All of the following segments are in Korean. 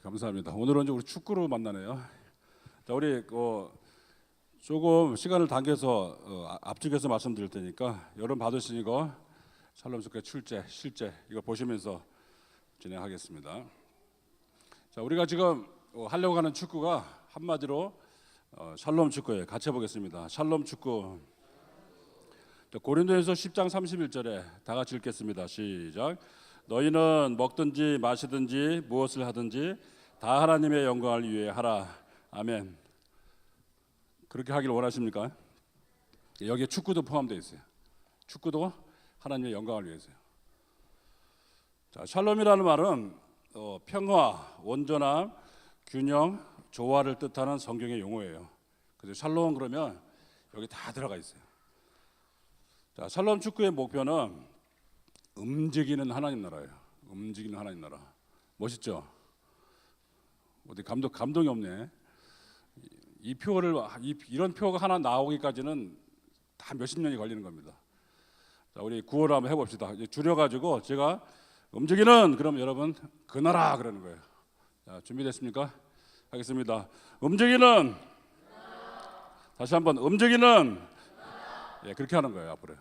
감사합니다. 오늘은 우리 축구로 만나네요. 자, 우리 조금 시간을 당겨서 앞쪽에서 말씀드릴 테니까 여러분 받으신 거 샬롬 축구의 출제, 실제 이거 보시면서 진행하겠습니다. 자, 우리가 지금 하려고 하는 축구가 한마디로 샬롬 축구예요. 같이 해보겠습니다. 샬롬 축구. 자, 고린도전서 10장 31절에 다 같이 읽겠습니다. 시작. 너희는 먹든지 마시든지 무엇을 하든지 다 하나님의 영광을 위해 하라. 아멘. 그렇게 하길 원하십니까? 여기에 축구도 포함되어 있어요. 축구도 하나님의 영광을 위해서요. 자, 샬롬이라는 말은 평화, 온전함, 균형, 조화를 뜻하는 성경의 용어예요. 그래서 샬롬 그러면 여기 다 들어가 있어요. 자, 샬롬 축구의 목표는 움직이는 하나님 나라예요. 움직이는 하나님 나라. 멋있죠? 어디 감동이 없네. 이런 표가 하나 나오기까지는 다 몇십 년이 걸리는 겁니다. 자, 우리 구호를 한번 해봅시다. 줄여가지고 제가 움직이는 그럼 여러분 그 나라 그러는 거예요. 자, 준비됐습니까? 하겠습니다. 움직이는 다시 한번 움직이는 그렇게 하는 거예요 앞으로.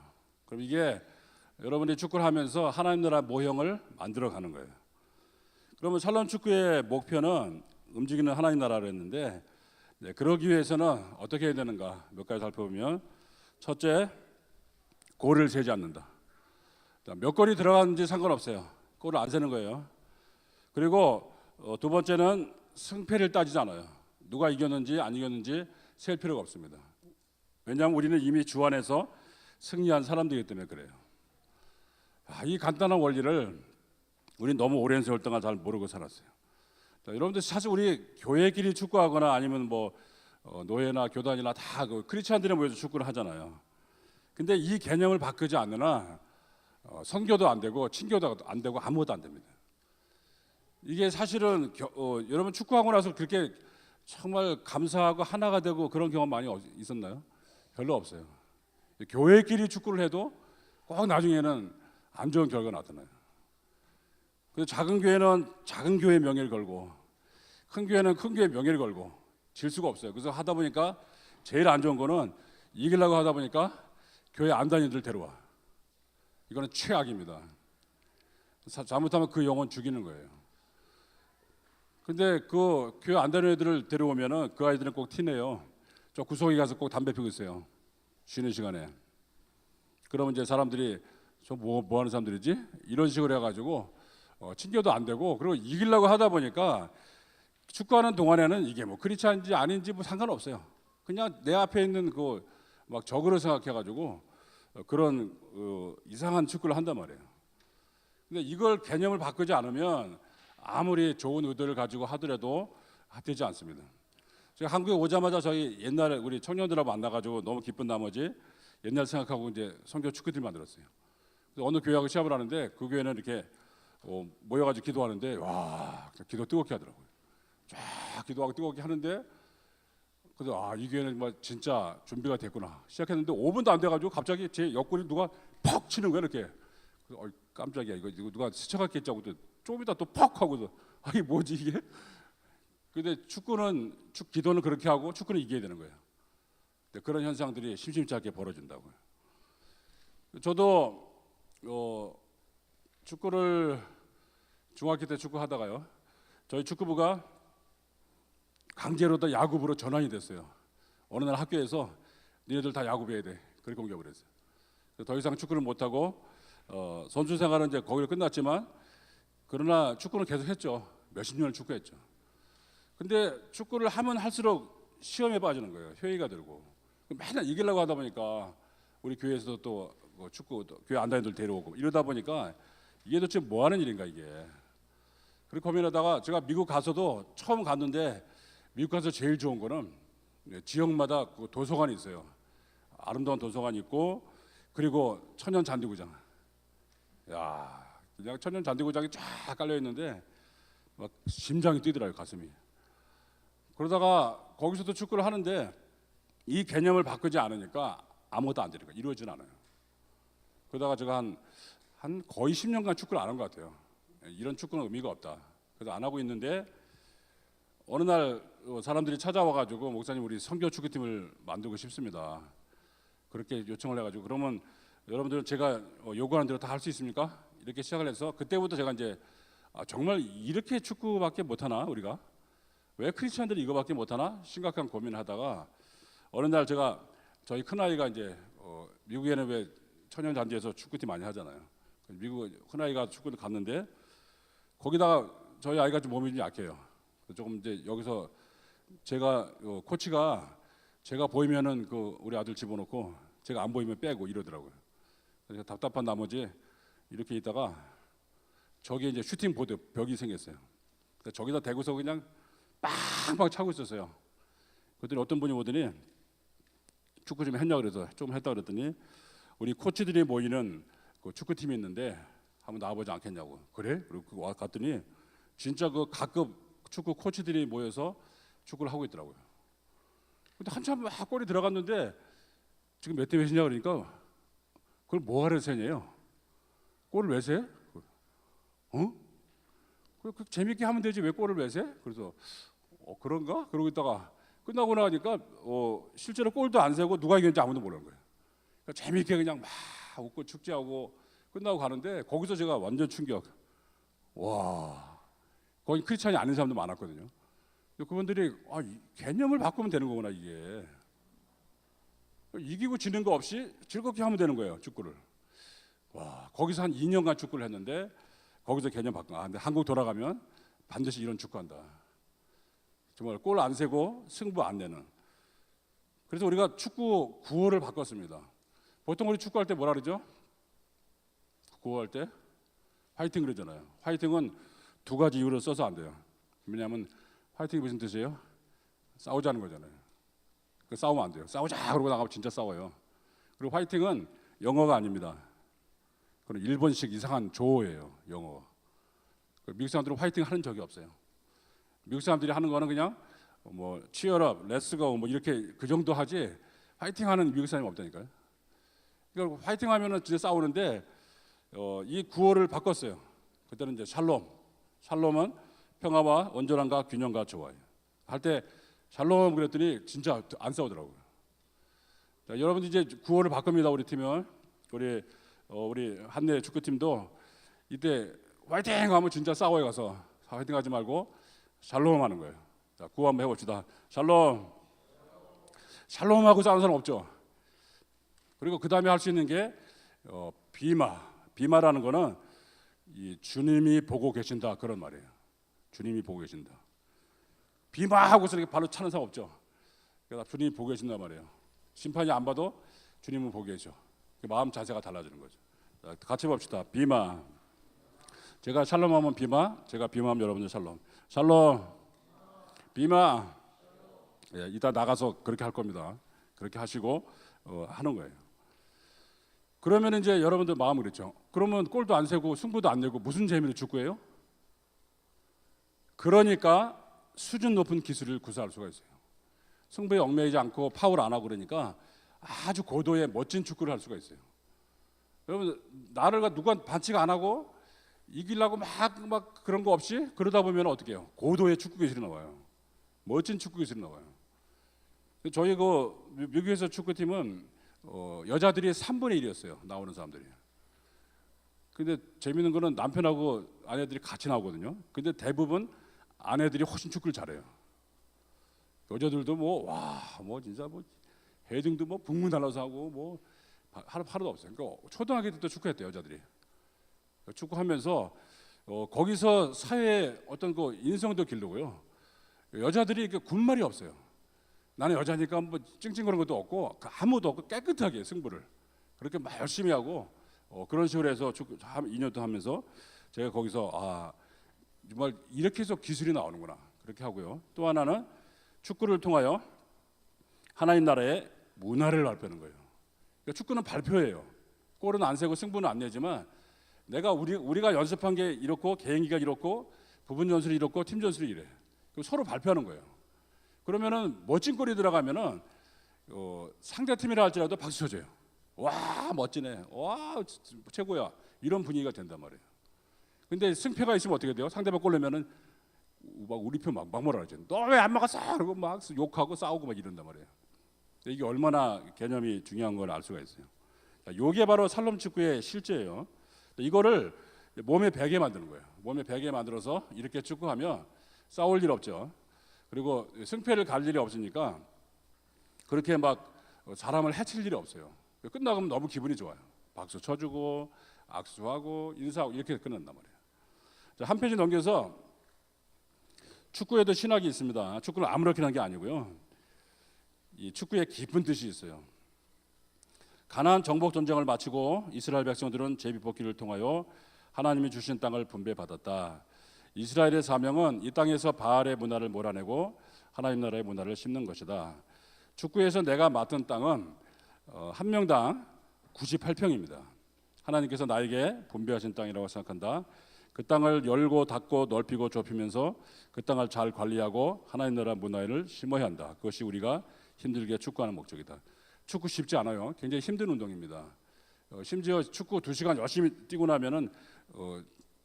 그럼 이게 여러분이 축구를 하면서 하나님 나라 모형을 만들어가는 거예요. 그러면 샬롬 축구의 목표는 움직이는 하나님 나라를 했는데 그러기 위해서는 어떻게 해야 되는가 몇 가지 살펴보면 첫째, 골을 세지 않는다. 몇 골이 들어갔는지 상관없어요. 골을 안 세는 거예요. 그리고 두 번째는 승패를 따지지 않아요. 누가 이겼는지 안 이겼는지 셀 필요가 없습니다. 왜냐하면 우리는 이미 주 안에서 승리한 사람들이기 때문에 그래요. 이 간단한 원리를 우리 너무 오랜 세월 동안 잘 모르고 살았어요. 자, 여러분들 사실 우리 교회끼리 축구하거나 아니면 노예나 교단이나 다 크리스찬들이 모여서 축구를 하잖아요. 근데 이 개념을 바꾸지 않는 한 선교도 안 되고 친교도 안 되고 아무것도 안 됩니다. 이게 사실은 여러분 축구하고 나서 그렇게 정말 감사하고 하나가 되고 그런 경험 많이 있었나요? 별로 없어요. 교회끼리 축구를 해도 꼭 나중에는 안 좋은 결과가 나타나요. 그래서 작은 교회는 작은 교회의 명예를 걸고 큰 교회는 큰 교회의 명예를 걸고 질 수가 없어요. 그래서 하다 보니까 제일 안 좋은 거는 이기려고 하다 보니까 교회 안 다니는 애들 데려와. 이거는 최악입니다. 잘못하면 그 영혼 죽이는 거예요. 근데 그 교회 안 다니는 애들을 데려오면은 그 아이들은 꼭 티내요. 저 구석에 가서 꼭 담배 피고 있어요. 쉬는 시간에. 그러면 이제 사람들이 저 뭐 하는 사람들이지? 이런 식으로 해가지고 친교도 안 되고 그리고 이기려고 하다 보니까 축구하는 동안에는 이게 뭐 크리스찬인지 아닌지 뭐 상관없어요. 그냥 내 앞에 있는 그 막 적으로 생각해가지고 그런 이상한 축구를 한단 말이에요. 근데 이걸 개념을 바꾸지 않으면 아무리 좋은 의도를 가지고 하더라도 되지 않습니다. 제가 한국에 오자마자 저희 옛날에 우리 청년들하고 만나가지고 너무 기쁜 나머지 옛날 생각하고 이제 선교 축구팀 만들었어요. 그래서 어느 교회하고 시합을 하는데 그 교회는 이렇게 모여가지고 기도하는데 와 기도 뜨겁게 하더라고요. 쫙 기도하고 뜨겁게 하는데 그래서 이 교회는 뭐 진짜 준비가 됐구나 시작했는데 5분도 안 돼가지고 갑자기 제 옆구리 누가 퍽 치는 거야 이렇게. 그래서 깜짝이야 이거 누가 스쳐갔겠지 하고 좀 이따 또 퍽 하고서 이게 뭐지 이게? 근데 기도는 그렇게 하고 축구는 이겨야 되는 거예요. 그런 현상들이 심심치 않게 벌어진다고요. 저도 축구를 중학교 때 축구하다가요. 저희 축구부가 강제로 다 야구부로 전환이 됐어요. 어느 날 학교에서 니네들 다 야구부해야 돼. 그렇게 공격을 했어요. 더 이상 축구를 못 하고 선수 생활은 이제 거기로 끝났지만 그러나 축구는 계속 했죠. 몇십 년을 축구했죠. 근데 축구를 하면 할수록 시험에 빠지는 거예요. 회의가 들고 맨날 이기려고 하다 보니까 우리 교회에서 또 축구 교회 안 다니는 애들 데려오고 이러다 보니까 이게 도대체 뭐 하는 일인가 이게. 그렇게 고민하다가 제가 미국 가서도 처음 갔는데 미국 가서 제일 좋은 거는 지역마다 그 도서관이 있어요. 아름다운 도서관이 있고 그리고 천연 잔디구장. 야, 그냥 천연 잔디구장이 쫙 깔려 있는데 막 심장이 뛰더라고요 가슴이. 그러다가 거기서도 축구를 하는데 이 개념을 바꾸지 않으니까 아무것도 안 되니까 이루어지진 않아요. 그러다가 제가 한 거의 10년간 축구를 안 한 것 같아요. 이런 축구는 의미가 없다. 그래서 안 하고 있는데 어느 날 사람들이 찾아와가지고 목사님 우리 선교 축구팀을 만들고 싶습니다. 그렇게 요청을 해가지고 그러면 여러분들은 제가 요구하는 대로 다 할 수 있습니까? 이렇게 시작을 해서 그때부터 제가 이제 정말 이렇게 축구밖에 못하나 우리가 왜 크리스천들이 이거밖에 못하나 심각한 고민을 하다가 어느 날 제가 저희 큰 아이가 이제 미국에는 왜 천연 잔디에서 축구팀 많이 하잖아요. 미국 큰 아이가 축구를 갔는데 거기다가 저희 아이가 좀 몸이 좀 약해요. 조금 이제 여기서 제가 코치가 제가 보이면은 그 우리 아들 집어넣고 제가 안 보이면 빼고 이러더라고요. 그래서 답답한 나머지 이렇게 있다가 저기 이제 슈팅 보드 벽이 생겼어요. 그래서 저기다 대고서 그냥 빵빵 차고 있었어요. 그랬더니 어떤 분이 오더니 축구 좀 했냐 그래서 좀 했다 그랬더니 우리 코치들이 모이는 그 축구팀이 있는데 한번 나와보지 않겠냐고. 그래? 그리고 갔더니 진짜 그 각급 축구 코치들이 모여서 축구를 하고 있더라고요. 근데 한참 막 골이 들어갔는데 지금 몇 대 몇이냐 그러니까 그걸 뭐하러 세냐요? 골을 왜 세? 그 재밌게 하면 되지 왜 골을 왜 세? 그래서 그런가? 그러고 있다가 끝나고 나니까 실제로 골도 안 세고 누가 이겼는지 아무도 모르는 거예요. 그러니까 재밌게 그냥 막 웃고 축제하고 끝나고 가는데 거기서 제가 완전 충격. 와, 거기 크리스찬이 아닌 사람도 많았거든요. 그분들이 이 개념을 바꾸면 되는 거구나 이게. 이기고 지는 거 없이 즐겁게 하면 되는 거예요 축구를. 와, 거기서 한 2년간 축구를 했는데 거기서 개념 바꾼. 근데 한국 돌아가면 반드시 이런 축구한다. 정말 골 안 세고 승부 안 내는. 그래서 우리가 축구 구호를 바꿨습니다. 보통 우리 축구할 때 뭐라 그러죠? 구호할 때 화이팅 그러잖아요. 화이팅은 두 가지 이유로 써서 안 돼요. 왜냐하면 화이팅이 무슨 뜻이에요? 싸우자는 거잖아요. 싸우면 안 돼요. 싸우자 그러고 나가면 진짜 싸워요. 그리고 화이팅은 영어가 아닙니다. 그건 일본식 이상한 조어예요. 영어. 미국 사람들은 화이팅 하는 적이 없어요. 미국 사람들이 하는 거는 그냥 뭐 치열업, 렛츠고 뭐 이렇게 그 정도 하지 화이팅하는 미국 사람이 없다니까요. 그러니까 화이팅하면은 진짜 싸우는데 이 구호를 바꿨어요. 그때는 이제 샬롬. 샬롬은 평화와 온전함과 균형과 조화예요. 할 때 샬롬 그랬더니 진짜 안 싸우더라고요. 자, 여러분 이제 구호를 바꿉니다. 우리 팀은 우리 한내 축구팀도 이때 화이팅 하면 진짜 싸워요. 가서 화이팅 하지 말고 샬롬 하는 거예요. 자, 구호 한번 해봅시다. 샬롬. 샬롬하고 싸우는 사람 없죠. 그리고 그 다음에 할 수 있는 게 비마. 비마라는 거는 이 주님이 보고 계신다 그런 말이에요. 주님이 보고 계신다. 비마하고서 이렇게 발로 차는 사람 없죠. 그러니까 주님이 보고 계신단 말이에요. 심판이 안 봐도 주님은 보고 계셔. 마음 자세가 달라지는 거죠. 자, 같이 봅시다. 비마. 제가 샬롬하면 비마, 제가 비마하면 여러분들 샬롬. 샬롬. 비마. 예, 이따 나가서 그렇게 할 겁니다. 그렇게 하시고 하는 거예요. 그러면 이제 여러분들 마음은 그렇죠. 그러면 골도 안 세고 승부도 안 내고 무슨 재미로 축구해요? 그러니까 수준 높은 기술을 구사할 수가 있어요. 승부에 얽매이지 않고 파울 안 하고 그러니까 아주 고도의 멋진 축구를 할 수가 있어요. 여러분 나를 누가 반칙 안 하고 이기려고 막 그런 거 없이 그러다 보면 어떻게 해요? 고도의 축구 기술이 나와요. 멋진 축구 기술이 나와요. 저희 미국에서 축구팀은 여자들이 3분의 1이었어요. 나오는 사람들이. 근데 재밌는 거는 남편하고 아내들이 같이 나오거든요. 근데 대부분 아내들이 훨씬 축구를 잘해요. 여자들도 뭐 진짜 뭐 헤딩도 뭐 북문 달라서 하고 뭐 하루도 없어요. 그러니까 초등학교 때도 축구했대요 여자들이. 축구하면서 거기서 사회의 어떤 그 인성도 기르고요. 여자들이 이렇게 군말이 없어요. 나는 여자니까 뭐 찡찡거리는 것도 없고 아무도 없고 깨끗하게 승부를 그렇게 막 열심히 하고 그런 식으로 해서 축구 2년 동안 하면서 제가 거기서 정말 이렇게 해서 기술이 나오는구나 그렇게 하고요. 또 하나는 축구를 통하여 하나님 나라의 문화를 발표하는 거예요. 그러니까 축구는 발표예요. 골은 안 세고 승부는 안 내지만 내가 우리가 연습한 게 이렇고 개인기가 이렇고 부분 전술이 이렇고 팀 전술이 이래. 서로 발표하는 거예요. 그러면은 멋진 골이 들어가면은 상대 팀이라 할지라도 박수 쳐줘요. 와 멋지네. 와 최고야. 이런 분위기가 된단 말이에요. 근데 승패가 있으면 어떻게 돼요? 상대방 골 넣으면은 막 우리 편 막 뭐라 그러지? 너 왜 안 막았어? 그러고 막 욕하고 싸우고 막 이런단 말이에요. 이게 얼마나 개념이 중요한 걸 알 수가 있어요. 자, 요게 바로 살롬 축구의 실제예요. 이거를 몸에 배게 만드는 거예요. 몸에 배게 만들어서 이렇게 축구하면 싸울 일 없죠. 그리고 승패를 갈 일이 없으니까 그렇게 막 사람을 해칠 일이 없어요. 끝나가면 너무 기분이 좋아요. 박수 쳐주고 악수하고 인사하고 이렇게 끝난단 말이에요. 자, 한 페이지 넘겨서 축구에도 신학이 있습니다. 축구는 아무렇게나 하는 게 아니고요. 이 축구에 깊은 뜻이 있어요. 가나안 정복 전쟁을 마치고 이스라엘 백성들은 제비 뽑기를 통하여 하나님이 주신 땅을 분배받았다. 이스라엘의 사명은 이 땅에서 바알의 문화를 몰아내고 하나님 나라의 문화를 심는 것이다. 축구에서 내가 맡은 땅은 한 명당 98평입니다. 하나님께서 나에게 분배하신 땅이라고 생각한다. 그 땅을 열고 닫고 넓히고 좁히면서 그 땅을 잘 관리하고 하나님 나라 문화를 심어야 한다. 그것이 우리가 힘들게 축구하는 목적이다. 축구 쉽지 않아요. 굉장히 힘든 운동입니다. 심지어 축구 2시간 열심히 뛰고 나면은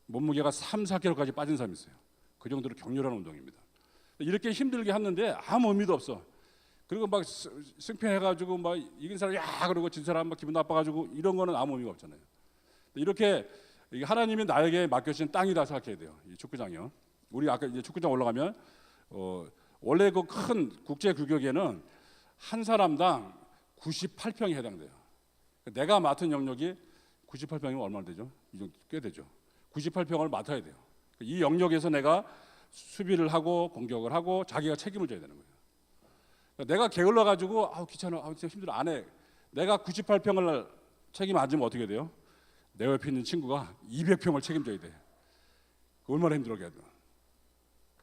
몸무게가 3, 4kg까지 빠진 사람이 있어요. 그 정도로 격렬한 운동입니다. 이렇게 힘들게 했는데 아무 의미도 없어. 그리고 막 승패해가지고 막 이긴 사람 야 그러고 진 사람 막 기분 나빠가지고 이런 거는 아무 의미가 없잖아요. 이렇게 하나님이 나에게 맡겨진 땅이다 생각해야 돼요. 이 축구장이요. 우리 아까 이제 축구장 올라가면 원래 그 큰 국제 규격에는 한 사람당 98평이 해당돼요. 내가 맡은 영역이 98평이면 얼마나 되죠? 이 정도 꽤 되죠. 98평을 맡아야 돼요. 이 영역에서 내가 수비를 하고 공격을 하고 자기가 책임을 져야 되는 거예요. 내가 게을러 가지고 귀찮아, 진짜 힘들어 안 해. 내가 98평을 책임 안 지면 어떻게 돼요? 내 옆에 있는 친구가 200평을 책임져야 돼. 얼마나 힘들게 해도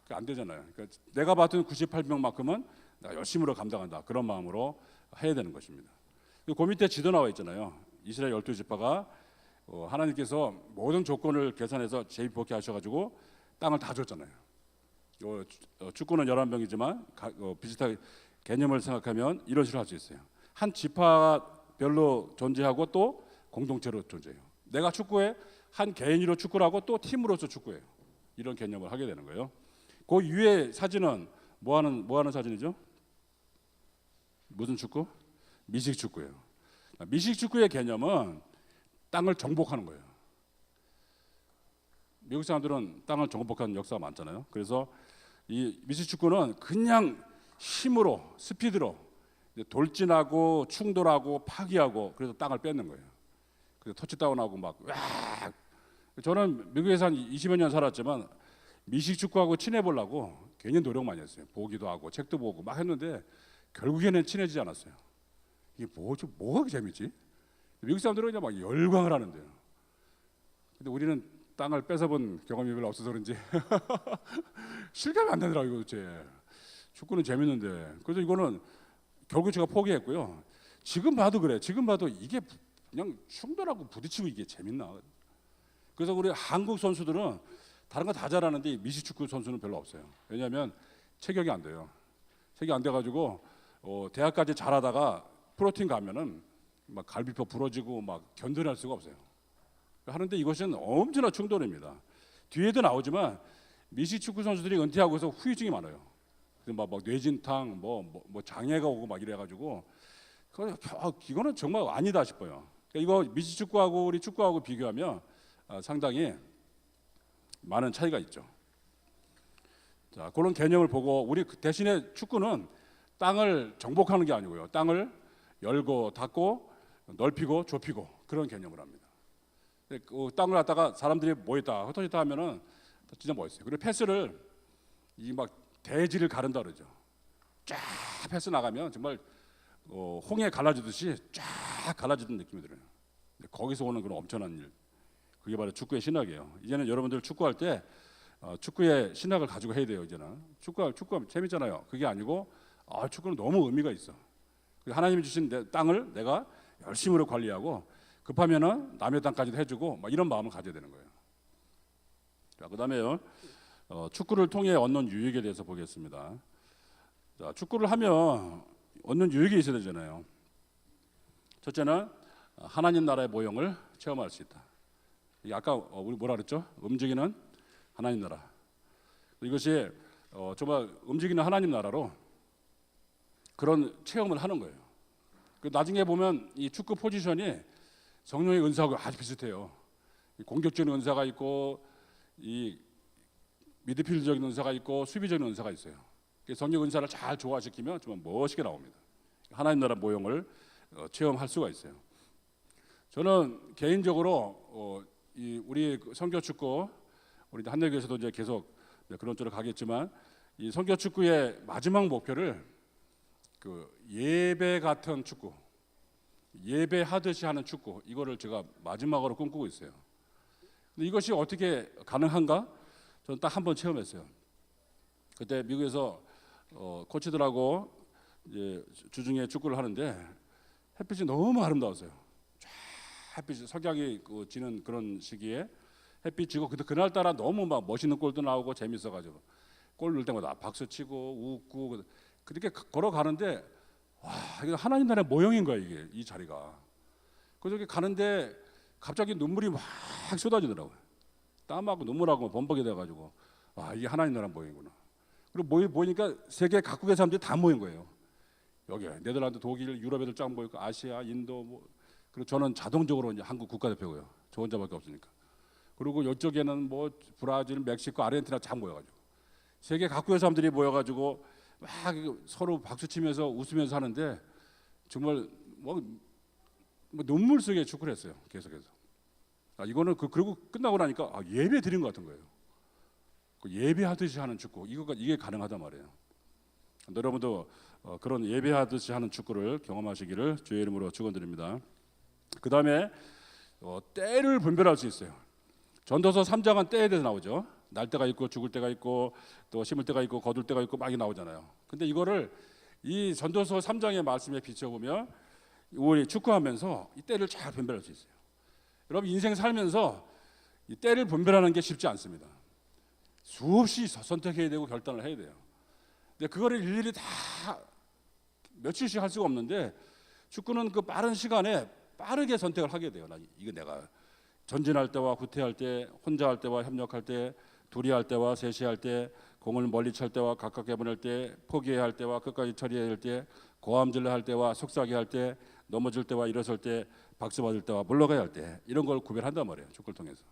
안 되잖아요. 그러니까 내가 맡은 98평만큼은 내가 열심으로 감당한다. 그런 마음으로 해야 되는 것입니다. 그 밑에 지도 나와 있잖아요. 이스라엘 12지파가 하나님께서 모든 조건을 계산해서 제비뽑기 하셔가지고 땅을 다 줬잖아요. 축구는 11명이지만 비슷하게 개념을 생각하면 이런 식으로 할 수 있어요. 한 지파별로 존재하고 또 공동체로 존재해요. 내가 축구에 한 개인으로 축구를 하고 또 팀으로서 축구해요. 이런 개념을 하게 되는 거예요. 그 위에 사진은 뭐 하는 사진이죠? 무슨 축구? 미식 축구예요. 미식 축구의 개념은 땅을 정복하는 거예요. 미국 사람들은 땅을 정복하는 역사가 많잖아요. 그래서 이 미식 축구는 그냥 힘으로 스피드로 돌진하고 충돌하고 파기하고 그래서 땅을 뺏는 거예요. 그래서 터치다운하고 막 저는 미국에서 한 20여 년 살았지만 미식 축구하고 친해보려고 괜히 노력 많이 했어요. 보기도 하고 책도 보고 막 했는데 결국에는 친해지지 않았어요. 이게 뭐가 재밌지? 미국 사람들은 그냥 막 열광을 하는데요. 근데 우리는 땅을 뺏어본 경험이 별로 없어서 그런지 실감이 안 나더라고요. 이거 도대체. 축구는 재밌는데 그래서 이거는 결국 제가 포기했고요. 지금 봐도 그래. 지금 봐도 이게 그냥 충돌하고 부딪히고 이게 재밌나? 그래서 우리 한국 선수들은 다른 거 다 잘하는데 미식축구 선수는 별로 없어요. 왜냐하면 체격이 안 돼요. 체격이 안 돼가지고 대학까지 잘하다가 프로팀 가면은 막 갈비뼈 부러지고 막 견뎌낼 수가 없어요. 하는데 이것은 엄청나 충돌입니다. 뒤에도 나오지만 미식축구 선수들이 은퇴하고서 후유증이 많아요. 막 뇌진탕, 뭐 장애가 오고 막 이래가지고 이거는 정말 아니다 싶어요. 이거 미식축구하고 우리 축구하고 비교하면 상당히 많은 차이가 있죠. 자, 그런 개념을 보고 우리 대신에 축구는 땅을 정복하는 게 아니고요. 땅을 열고 닫고 넓히고 좁히고 그런 개념을 합니다. 그 땅을 갖다가 사람들이 모였다 흩어졌다 하면은 진짜 멋있어요. 그리고 패스를 이 막 대지를 가른다 그러죠. 쫙 패스 나가면 정말 홍해 갈라지듯이 쫙 갈라지는 느낌이 들어요. 거기서 오는 그런 엄청난 일, 그게 바로 축구의 신학이에요. 이제는 여러분들 축구할 때 축구의 신학을 가지고 해야 돼요. 이제는 축구하면 재밌잖아요. 그게 아니고 축구는 너무 의미가 있어. 하나님이 주신 내 땅을 내가 열심으로 관리하고 급하면은 남의 땅까지도 해주고 막 이런 마음을 가져야 되는 거예요. 자, 그다음에요. 축구를 통해 얻는 유익에 대해서 보겠습니다. 자, 축구를 하면 얻는 유익이 있어야 되잖아요. 첫째는 하나님 나라의 모형을 체험할 수 있다. 아까 우리 뭐라 그랬죠? 움직이는 하나님 나라. 이것이 정말 움직이는 하나님 나라로 그런 체험을 하는 거예요. 나중에 보면 이 축구 포지션이 성령의 은사하고 아주 비슷해요. 공격적인 은사가 있고 이 미드필드적인 은사가 있고 수비적인 은사가 있어요. 성령 은사를 잘 조화시키면 정말 멋있게 나옵니다. 하나님 나라 모형을 체험할 수가 있어요. 저는 개인적으로 우리 선교 축구, 우리 한내교에서도 이제 계속 그런 쪽으로 가겠지만 이 선교 축구의 마지막 목표를 그 예배 같은 축구, 예배하듯이 하는 축구, 이거를 제가 마지막으로 꿈꾸고 있어요. 근데 이것이 어떻게 가능한가? 저는 딱 한 번 체험했어요. 그때 미국에서 코치들하고 이제 주중에 축구를 하는데 햇빛이 너무 아름다웠어요. 쫙 햇빛이 석양이 지는 그런 시기에 햇빛 지고 그날따라 너무 막 멋있는 골도 나오고 재밌어가지고 골 넣을 때마다 박수 치고 웃고 그렇게 걸어가는데 와, 이거 하나님 나라의 모형인 거야 이게 이 자리가. 그래서 이렇게 가는데 갑자기 눈물이 막 쏟아지더라고요. 땀하고 눈물하고 범벅이 돼가지고 아, 이게 하나님 나라 모형이구나. 그리고 모이니까 세계 각국의 사람들이 다 모인 거예요. 여기 네덜란드, 독일, 유럽 애들 쫙 모이고 아시아, 인도 뭐. 그리고 저는 자동적으로 이제 한국 국가대표고요. 저 혼자밖에 없으니까. 그리고 이쪽에는 뭐 브라질, 멕시코, 아르헨티나 쫙 모여가지고 세계 각국의 사람들이 모여가지고 막 서로 박수 치면서 웃으면서 하는데 정말 뭐 눈물 속에 축구를 했어요. 계속해서. 이거는 그리고 끝나고 나니까 예배 드린 것 같은 거예요. 예배하듯이 하는 축구, 이게 가능하단 말이에요. 여러분도 그런 예배하듯이 하는 축구를 경험하시기를 주의 이름으로 축원드립니다. 그 다음에 때를 분별할 수 있어요. 전도서 3장은 때에 대해서 나오죠. 날 때가 있고 죽을 때가 있고 또 심을 때가 있고 거둘 때가 있고 막 나오잖아요. 근데 이거를 이 전도서 3장의 말씀에 비춰보면 우리 축구하면서 이 때를 잘 분별할 수 있어요. 여러분 인생 살면서 이 때를 분별하는 게 쉽지 않습니다. 수없이 선택해야 되고 결단을 해야 돼요. 근데 그거를 일일이 다 며칠씩 할 수가 없는데 축구는 그 빠른 시간에 빠르게 선택을 하게 돼요. 이거 내가 전진할 때와 후퇴할 때, 혼자 할 때와 협력할 때, 둘이 할 때와 셋이 할 때, 공을 멀리 찰 때와 가깝게 보낼 때, 포기해야 할 때와 끝까지 처리해야 할 때, 고함질러 할 때와 속삭여 할 때, 넘어질 때와 일어설 때, 박수 받을 때와 물러가야 할 때, 이런 걸 구별한단 말이에요. 축구를 통해서.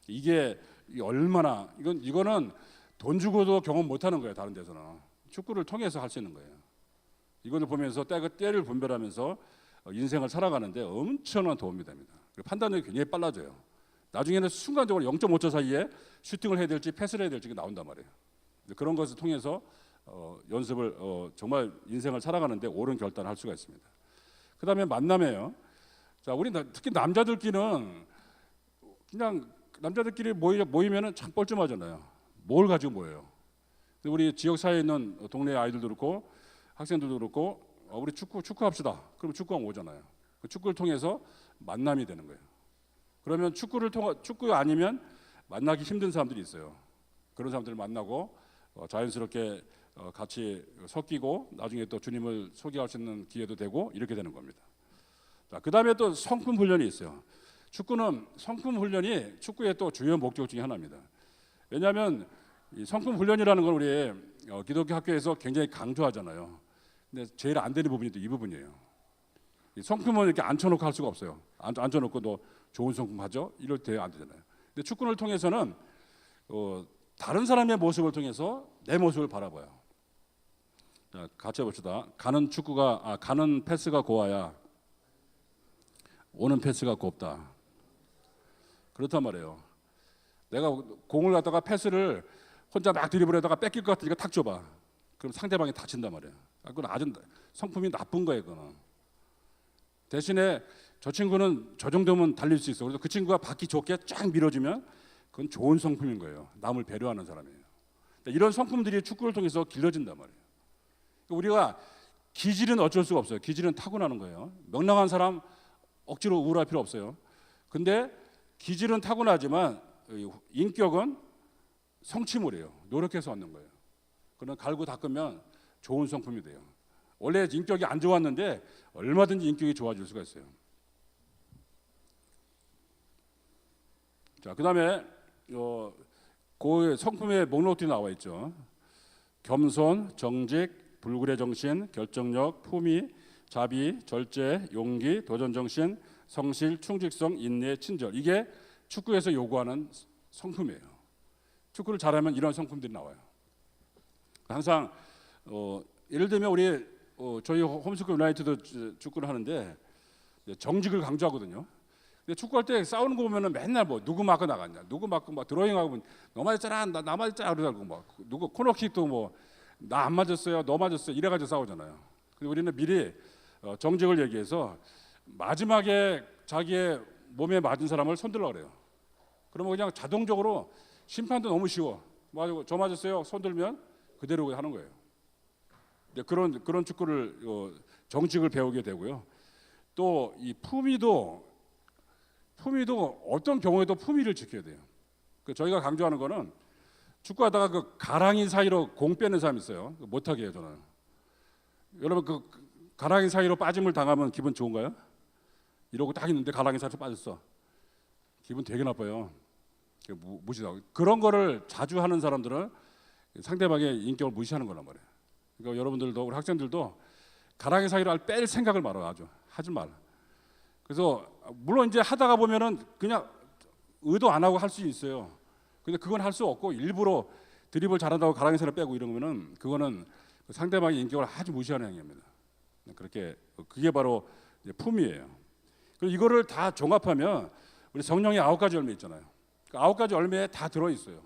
이게 얼마나 이거는 돈 주고도 경험 못하는 거예요. 다른 데서는 축구를 통해서 할 수 있는 거예요. 이거를 보면서 때를 분별하면서 인생을 살아가는데 엄청난 도움이 됩니다. 판단력이 굉장히 빨라져요. 나중에는 순간적으로 0.5초 사이에 슈팅을 해야 될지 패스를 해야 될지 나온단 말이에요. 그런 것을 통해서 연습을 정말 인생을 살아가는데 옳은 결단을 할 수가 있습니다. 그 다음에 만남이에요. 자, 우리 특히 남자들끼리는 그냥 남자들끼리 모이면은 참 뻘쭘하잖아요. 뭘 가지고 모여요. 우리 지역 사회에 있는 동네 아이들도 그렇고 학생들도 그렇고 우리 축구합시다. 그럼 축구하면 오잖아요. 그 축구를 통해서 만남이 되는 거예요. 그러면 축구 아니면 만나기 힘든 사람들이 있어요. 그런 사람들을 만나고 자연스럽게 같이 섞이고 나중에 또 주님을 소개할 수 있는 기회도 되고 이렇게 되는 겁니다. 자, 그다음에 또 성품 훈련이 있어요. 축구는 성품 훈련이 축구의 또 주요 목적 중에 하나입니다. 왜냐하면 이 성품 훈련이라는 건 우리 기독교 학교에서 굉장히 강조하잖아요. 근데 제일 안 되는 부분이 또 이 부분이에요. 이 성품은 이렇게 앉혀놓고 할 수가 없어요. 앉혀놓고 너 좋은 성품 하죠? 이럴 때 안 되잖아요. 근데 축구를 통해서는 다른 사람의 모습을 통해서 내 모습을 바라봐요. 자, 같이 해봅시다. 가는 패스가 고와야 오는 패스가 곱다. 그렇단 말이에요. 내가 공을 갖다가 패스를 혼자 막 드리블하다가 뺏길 것 같으니까 탁 줘봐. 그럼 상대방이 다친단 말이에요. 그건 아주 성품이 나쁜 거예요. 그거는. 대신에 저 친구는 저 정도면 달릴 수 있어. 그래서 그 친구가 받기 좋게 쫙 밀어주면 그건 좋은 성품인 거예요. 남을 배려하는 사람이에요. 이런 성품들이 축구를 통해서 길러진단 말이에요. 우리가 기질은 어쩔 수가 없어요. 기질은 타고나는 거예요. 명랑한 사람 억지로 우울할 필요 없어요. 근데 기질은 타고나지만 인격은 성취물이에요. 노력해서 얻는 거예요. 그런 갈고 닦으면 좋은 성품이 돼요. 원래 인격이 안 좋았는데 얼마든지 인격이 좋아질 수가 있어요. 자, 그다음에 그 성품의 목록들이 나와 있죠. 겸손, 정직, 불굴의 정신, 결정력, 품위, 자비, 절제, 용기, 도전 정신, 성실, 충직성, 인내, 친절. 이게 축구에서 요구하는 성품이에요. 축구를 잘하면 이런 성품들이 나와요. 항상 예를 들면 우리 저희 홈스쿨 유나이티드 축구를 하는데 정직을 강조하거든요. 근데 축구할 때 싸우는 거 보면은 맨날 뭐 누구 맞고 나갔냐, 누구 맞고 막 드로잉하고 너 맞았잖아, 나 맞았잖아 그러고 막 누구 코너킥도 뭐 나 안 맞았어요, 너 맞았어요 이래가지고 싸우잖아요. 근데 우리는 미리 정직을 얘기해서 마지막에 자기의 몸에 맞은 사람을 손들라 그래요. 그러면 그냥 자동적으로 심판도 너무 쉬워. 맞고 저 맞았어요, 손들면 그대로 하는 거예요. 그런 축구를 정직을 배우게 되고요. 또 이 품위도 어떤 경우에도 품위를 지켜야 돼요. 저희가 강조하는 거는 축구하다가 그 가랑이 사이로 공 빼는 사람 있어요. 못하게 해요 저는. 여러분 그 가랑이 사이로 빠짐을 당하면 기분 좋은가요? 이러고 딱 있는데 가랑이 사이로 빠졌어. 기분 되게 나빠요. 무시하고 그런 거를 자주 하는 사람들은 상대방의 인격을 무시하는 거란 말이에요. 그러니까 여러분들도 우리 학생들도 가랑이 사이로 뺄 생각을 말아 아주 하지 말. 그래서 물론 이제 하다가 보면은 그냥 의도 안 하고 할 수 있어요. 근데 그건 할 수 없고 일부러 드리블 잘한다고 가랑이 사이로 빼고 이러면은 그거는 상대방의 인격을 아주 무시하는 행위입니다. 그게 바로 품위예요. 그리고 이거를 다 종합하면 우리 성령의 9가지 열매 있잖아요. 그 9가지 열매에 다 들어 있어요.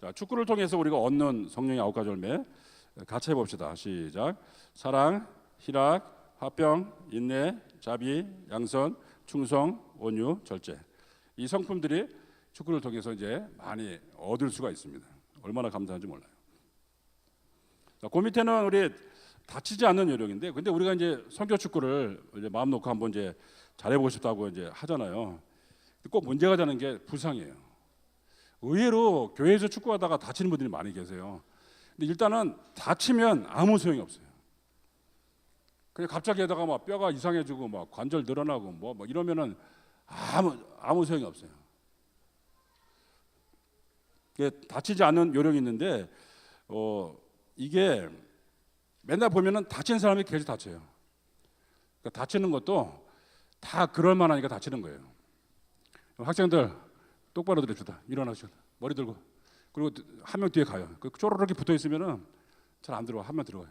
자, 축구를 통해서 우리가 얻는 성령의 9가지 열매 같이 해봅시다. 시작. 사랑, 희락, 화평, 인내, 자비, 양선, 충성, 온유, 절제. 이 성품들이 축구를 통해서 이제 많이 얻을 수가 있습니다. 얼마나 감사한지 몰라요. 자, 그 밑에는 우리 다치지 않는 요령인데, 근데 우리가 이제 선교 축구를 이제 마음 놓고 한번 이제 잘해보고 싶다고 이제 하잖아요. 꼭 문제가 되는 게 부상이에요. 의외로 교회에서 축구하다가 다치는 분들이 많이 계세요. 근데 일단은 다치면 아무 소용이 없어요. 그냥 갑자기 하다가 막 뼈가 이상해지고 막 관절 늘어나고 뭐 이러면은 아무 소용이 없어요. 다치지 않는 요령이 있는데 이게 맨날 보면은 다친 사람이 계속 다쳐요. 그러니까 다치는 것도 다 그럴 만하니까 다치는 거예요. 학생들 똑바로 들읍시다. 일어나시고 머리 들고 그리고 한 명 뒤에 가요. 쪼르르 붙어 있으면은 잘 안 들어와. 한 명 들어와요.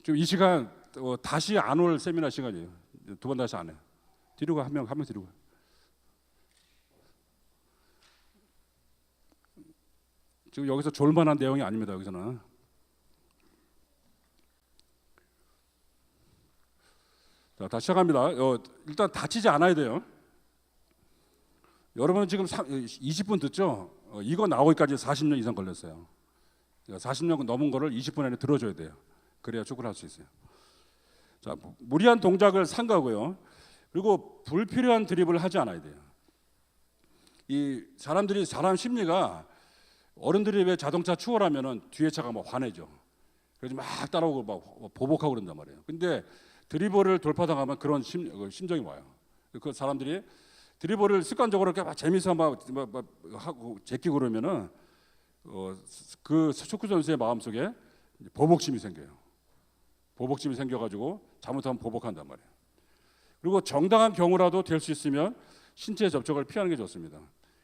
지금 이 시간 다시 안 올 세미나 시간이에요. 2번 다시 안 해요. 뒤로 가. 한 명 뒤로 가. 지금 여기서 졸만한 내용이 아닙니다. 여기서는. 자, 다시 시작합니다. 일단 다치지 않아야 돼요. 여러분 지금 20분 듣죠? 이거 나오기까지 40년 이상 걸렸어요. 40년 넘은 거를 20분 안에 들어줘야 돼요. 그래야 축구를 할 수 있어요. 자, 무리한 동작을 삼가고요. 그리고 불필요한 드리블을 하지 않아야 돼요. 이 사람 심리가 어른들이 왜 자동차 추월하면은 뒤에 차가 막 화내죠. 그래서 막 따라오고 막 보복하고 그런단 말이에요. 근데 드리블을 돌파당하면 그런 심정이 와요. 그 사람들이 드리블을 습관적으로 이렇게 막 재미서 막 하고 제끼고 그러면은 그 축구 선수의 마음속에 보복심이 생겨요. 보복심이 생겨가지고 잘못하면 보복한단 말이에요. 그리고 정당한 경우라도 될 수 있으면 신체 접촉을 피하는 게 좋습니다.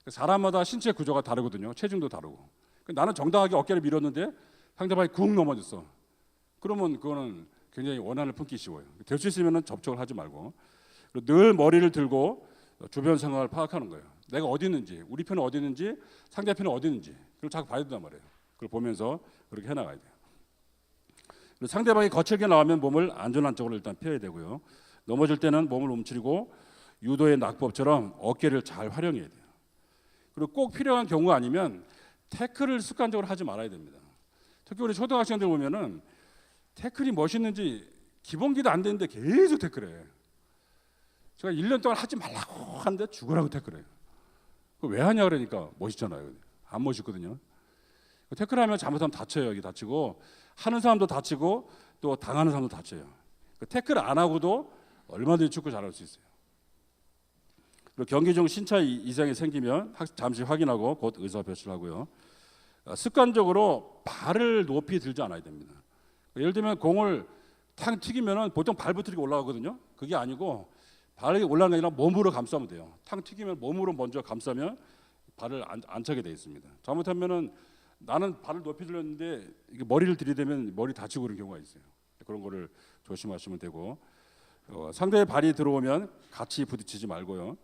사람마다 신체 구조가 다르거든요. 체중도 다르고. 나는 정당하게 어깨를 밀었는데 상대방이 쿵 넘어졌어. 그러면 그거는 굉장히 원한을 품기 쉬워요. 될 수 있으면 접촉을 하지 말고 늘 머리를 들고 주변 상황을 파악하는 거예요. 내가 어디 있는지, 우리 편은 어디 있는지, 상대편은 어디 있는지 그걸 자꾸 봐야 된단 말이에요. 그걸 보면서 그렇게 해나가야 돼요. 그리고 상대방이 거칠게 나오면 몸을 안전한 쪽으로 일단 펴야 되고요. 넘어질 때는 몸을 움츠리고 유도의 낙법처럼 어깨를 잘 활용해야 돼요. 그리고 꼭 필요한 경우가 아니면 태클을 습관적으로 하지 말아야 됩니다. 특히 우리 초등학생들 보면은 태클이 멋있는지 기본기도 안 되는데 계속 태클해. 제가 1년 동안 하지 말라고 하는데 죽으라고 태클해요. 왜 하냐 그러니까 멋있잖아요. 안 멋있거든요. 태클하면 잘못하면 다쳐요. 여기 다치고 하는 사람도 다치고 또 당하는 사람도 다쳐요. 태클 안 하고도 얼마든지 축구 잘할 수 있어요. 그리고 경기 중 신차 이상이 생기면 잠시 확인하고 곧 의사 표시하고요. 습관적으로 발을 높이 들지 않아야 됩니다. 예를 들면 공을 탁 튀기면은 보통 발부터 이렇게 올라가거든요. 그게 아니고 발이 올라가는 게 아니라 몸으로 감싸면 돼요. 탁 튀기면 몸으로 먼저 감싸면 발을 안 차게 돼 있습니다. 잘못하면은 나는 발을 높이 들렸는데 이게 머리를 들이대면 머리 다치고 그런 경우가 있어요. 그런 거를 조심하시면 되고, 상대의 발이 들어오면 같이 부딪히지 말고요.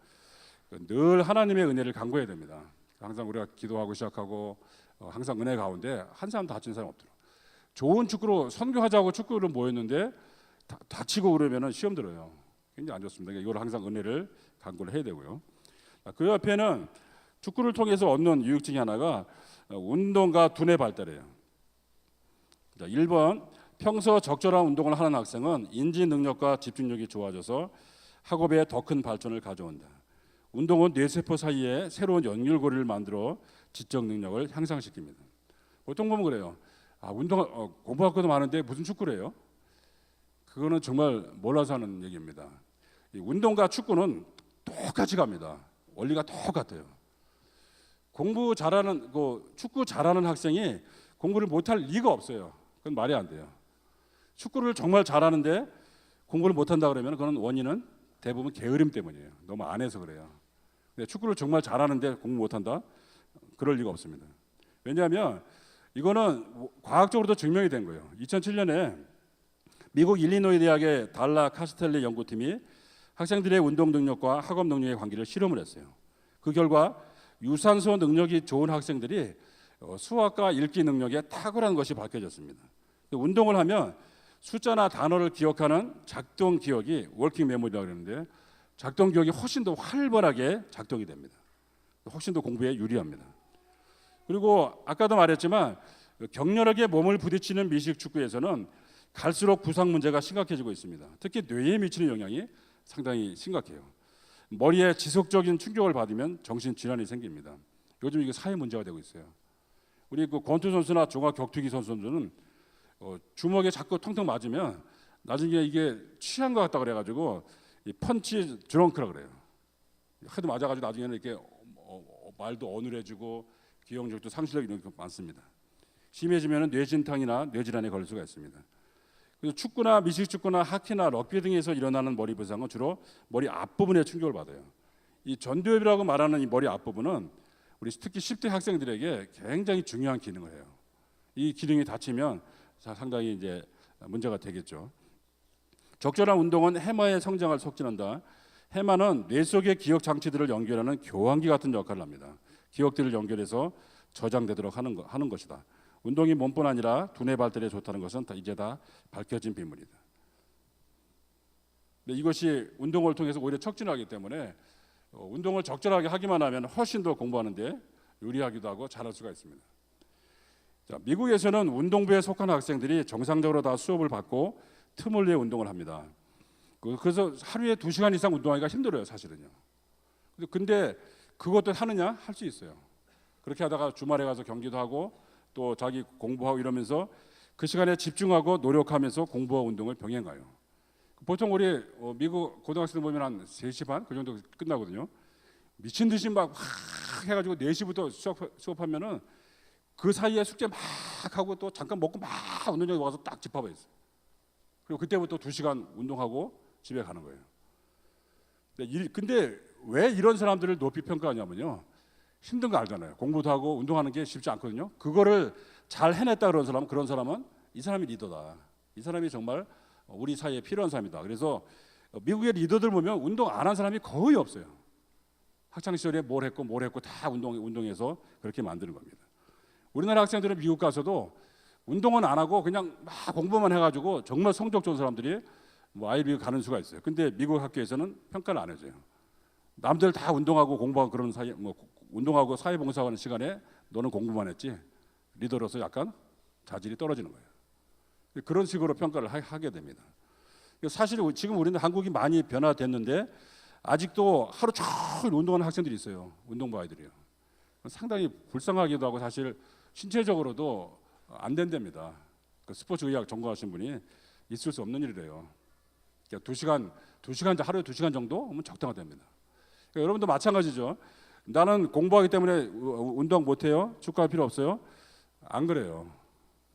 늘 하나님의 은혜를 간구해야 됩니다. 항상 우리가 기도하고 시작하고 항상 은혜 가운데 한 사람 다친 사람 없더라고요. 좋은 축구로 선교하자고 축구를 모였는데 다치고 그러면은 시험 들어요. 굉장히 안 좋습니다. 그러니까 이걸 항상 은혜를 간구를 해야 되고요. 그 옆에는 축구를 통해서 얻는 유익 중에 하나가 운동과 두뇌 발달이에요. 1번, 평소 적절한 운동을 하는 학생은 인지 능력과 집중력이 좋아져서 학업에 더 큰 발전을 가져온다. 운동은 뇌세포 사이에 새로운 연결고리를 만들어 지적 능력을 향상시킵니다. 보통 보면 그래요. 공부할 것도 많은데 무슨 축구를 해요? 그거는 정말 몰라서 하는 얘기입니다. 이 운동과 축구는 똑같이 갑니다. 원리가 똑같아요. 공부 잘하는 축구 잘하는 학생이 공부를 못할 리가 없어요. 그건 말이 안 돼요. 축구를 정말 잘하는데 공부를 못한다 그러면 그건 원인은 대부분 게으름 때문이에요. 너무 안 해서 그래요. 근데 축구를 정말 잘하는데 공부 못한다? 그럴 리가 없습니다. 왜냐하면 이거는 과학적으로도 증명이 된 거예요. 2007년에 미국 일리노이 대학의 달라 카스텔리 연구팀이 학생들의 운동 능력과 학업 능력의 관계를 실험을 했어요. 그 결과 유산소 능력이 좋은 학생들이 수학과 읽기 능력에 탁월한 것이 밝혀졌습니다. 운동을 하면 숫자나 단어를 기억하는 작동 기억이 워킹 메모리라고 그러는데 작동 기억이 훨씬 더 활발하게 작동이 됩니다. 훨씬 더 공부에 유리합니다. 그리고 아까도 말했지만 격렬하게 몸을 부딪히는 미식 축구에서는 갈수록 부상 문제가 심각해지고 있습니다. 특히 뇌에 미치는 영향이 상당히 심각해요. 머리에 지속적인 충격을 받으면 정신 질환이 생깁니다. 요즘 이게 사회 문제가 되고 있어요. 우리 권투 선수나 종합 격투기 선수들은 주먹에 자꾸 텅텅 맞으면 나중에 이게 취한 것 같다 그래가지고 이 펀치 드렁크라 그래요. 하도 맞아가지고 나중에는 이렇게 말도 어눌해지고 기억력도 상실력 이런 게 많습니다. 심해지면 뇌진탕이나 뇌질환에 걸릴 수가 있습니다. 그래서 축구나 미식축구나 하키나 럭비 등에서 일어나는 머리 부상은 주로 머리 앞부분에 충격을 받아요. 이 전두엽이라고 말하는 이 머리 앞부분은 우리 특히 10대 학생들에게 굉장히 중요한 기능을 해요. 이 기능이 다치면 상당히 이제 문제가 되겠죠. 적절한 운동은 해마의 성장을 촉진한다. 해마는 뇌 속의 기억 장치들을 연결하는 교환기 같은 역할을 합니다. 기억들을 연결해서 저장되도록 하는 것이다. 운동이 몸뿐 아니라 두뇌 발달에 좋다는 것은 이제 다 밝혀진 비밀이다. 이것이 운동을 통해서 오히려 촉진하기 때문에 운동을 적절하게 하기만 하면 훨씬 더 공부하는데 유리하기도 하고 잘할 수가 있습니다. 자, 미국에서는 운동부에 속한 학생들이 정상적으로 다 수업을 받고 틈을 내어 운동을 합니다. 그래서 하루에 2시간 이상 운동하기가 힘들어요, 사실은요. 근데 그것도 하느냐? 할 수 있어요. 그렇게 하다가 주말에 가서 경기도 하고 또 자기 공부하고 이러면서 그 시간에 집중하고 노력하면서 공부와 운동을 병행해요. 보통 우리 미국 고등학생들 보면 한 3시 반 그 정도 끝나거든요. 미친 듯이 막 해가지고 4시부터 수업하면은 그 사이에 숙제 막 하고 또 잠깐 먹고 막 운동장에 와서 딱 집합해 있어요. 그리고 그때부터 2시간 운동하고 집에 가는 거예요. 근데 왜 이런 사람들을 높이 평가하냐면요. 힘든 거 알잖아요. 공부도 하고 운동하는 게 쉽지 않거든요. 그거를 잘 해냈다 그런 사람은 이 사람이 리더다. 이 사람이 정말 우리 사회에 필요한 사람이다. 그래서 미국의 리더들 보면 운동 안 한 사람이 거의 없어요. 학창 시절에 뭘 했고 다 운동해서 그렇게 만드는 겁니다. 우리나라 학생들은 미국 가서도 운동은 안 하고 그냥 막 공부만 해가지고 정말 성적 좋은 사람들이 아이비를 가는 수가 있어요. 근데 미국 학교에서는 평가를 안 해줘요. 남들 다 운동하고 공부하고 그런 사이 운동하고 사회봉사하는 시간에 너는 공부만 했지 리더로서 약간 자질이 떨어지는 거예요. 그런 식으로 평가를 하게 됩니다. 사실 지금 우리는 한국이 많이 변화됐는데 아직도 하루 종일 운동하는 학생들이 있어요. 운동부 아이들이요. 상당히 불쌍하기도 하고 사실 신체적으로도 안 된답니다. 스포츠 의학 전공하신 분이 있을 수 없는 일이래요. 그러니까 하루에 2시간 정도 하면 적당하답니다. 그러니까 여러분도 마찬가지죠. 나는 공부하기 때문에 운동 못해요? 축구할 필요 없어요? 안 그래요.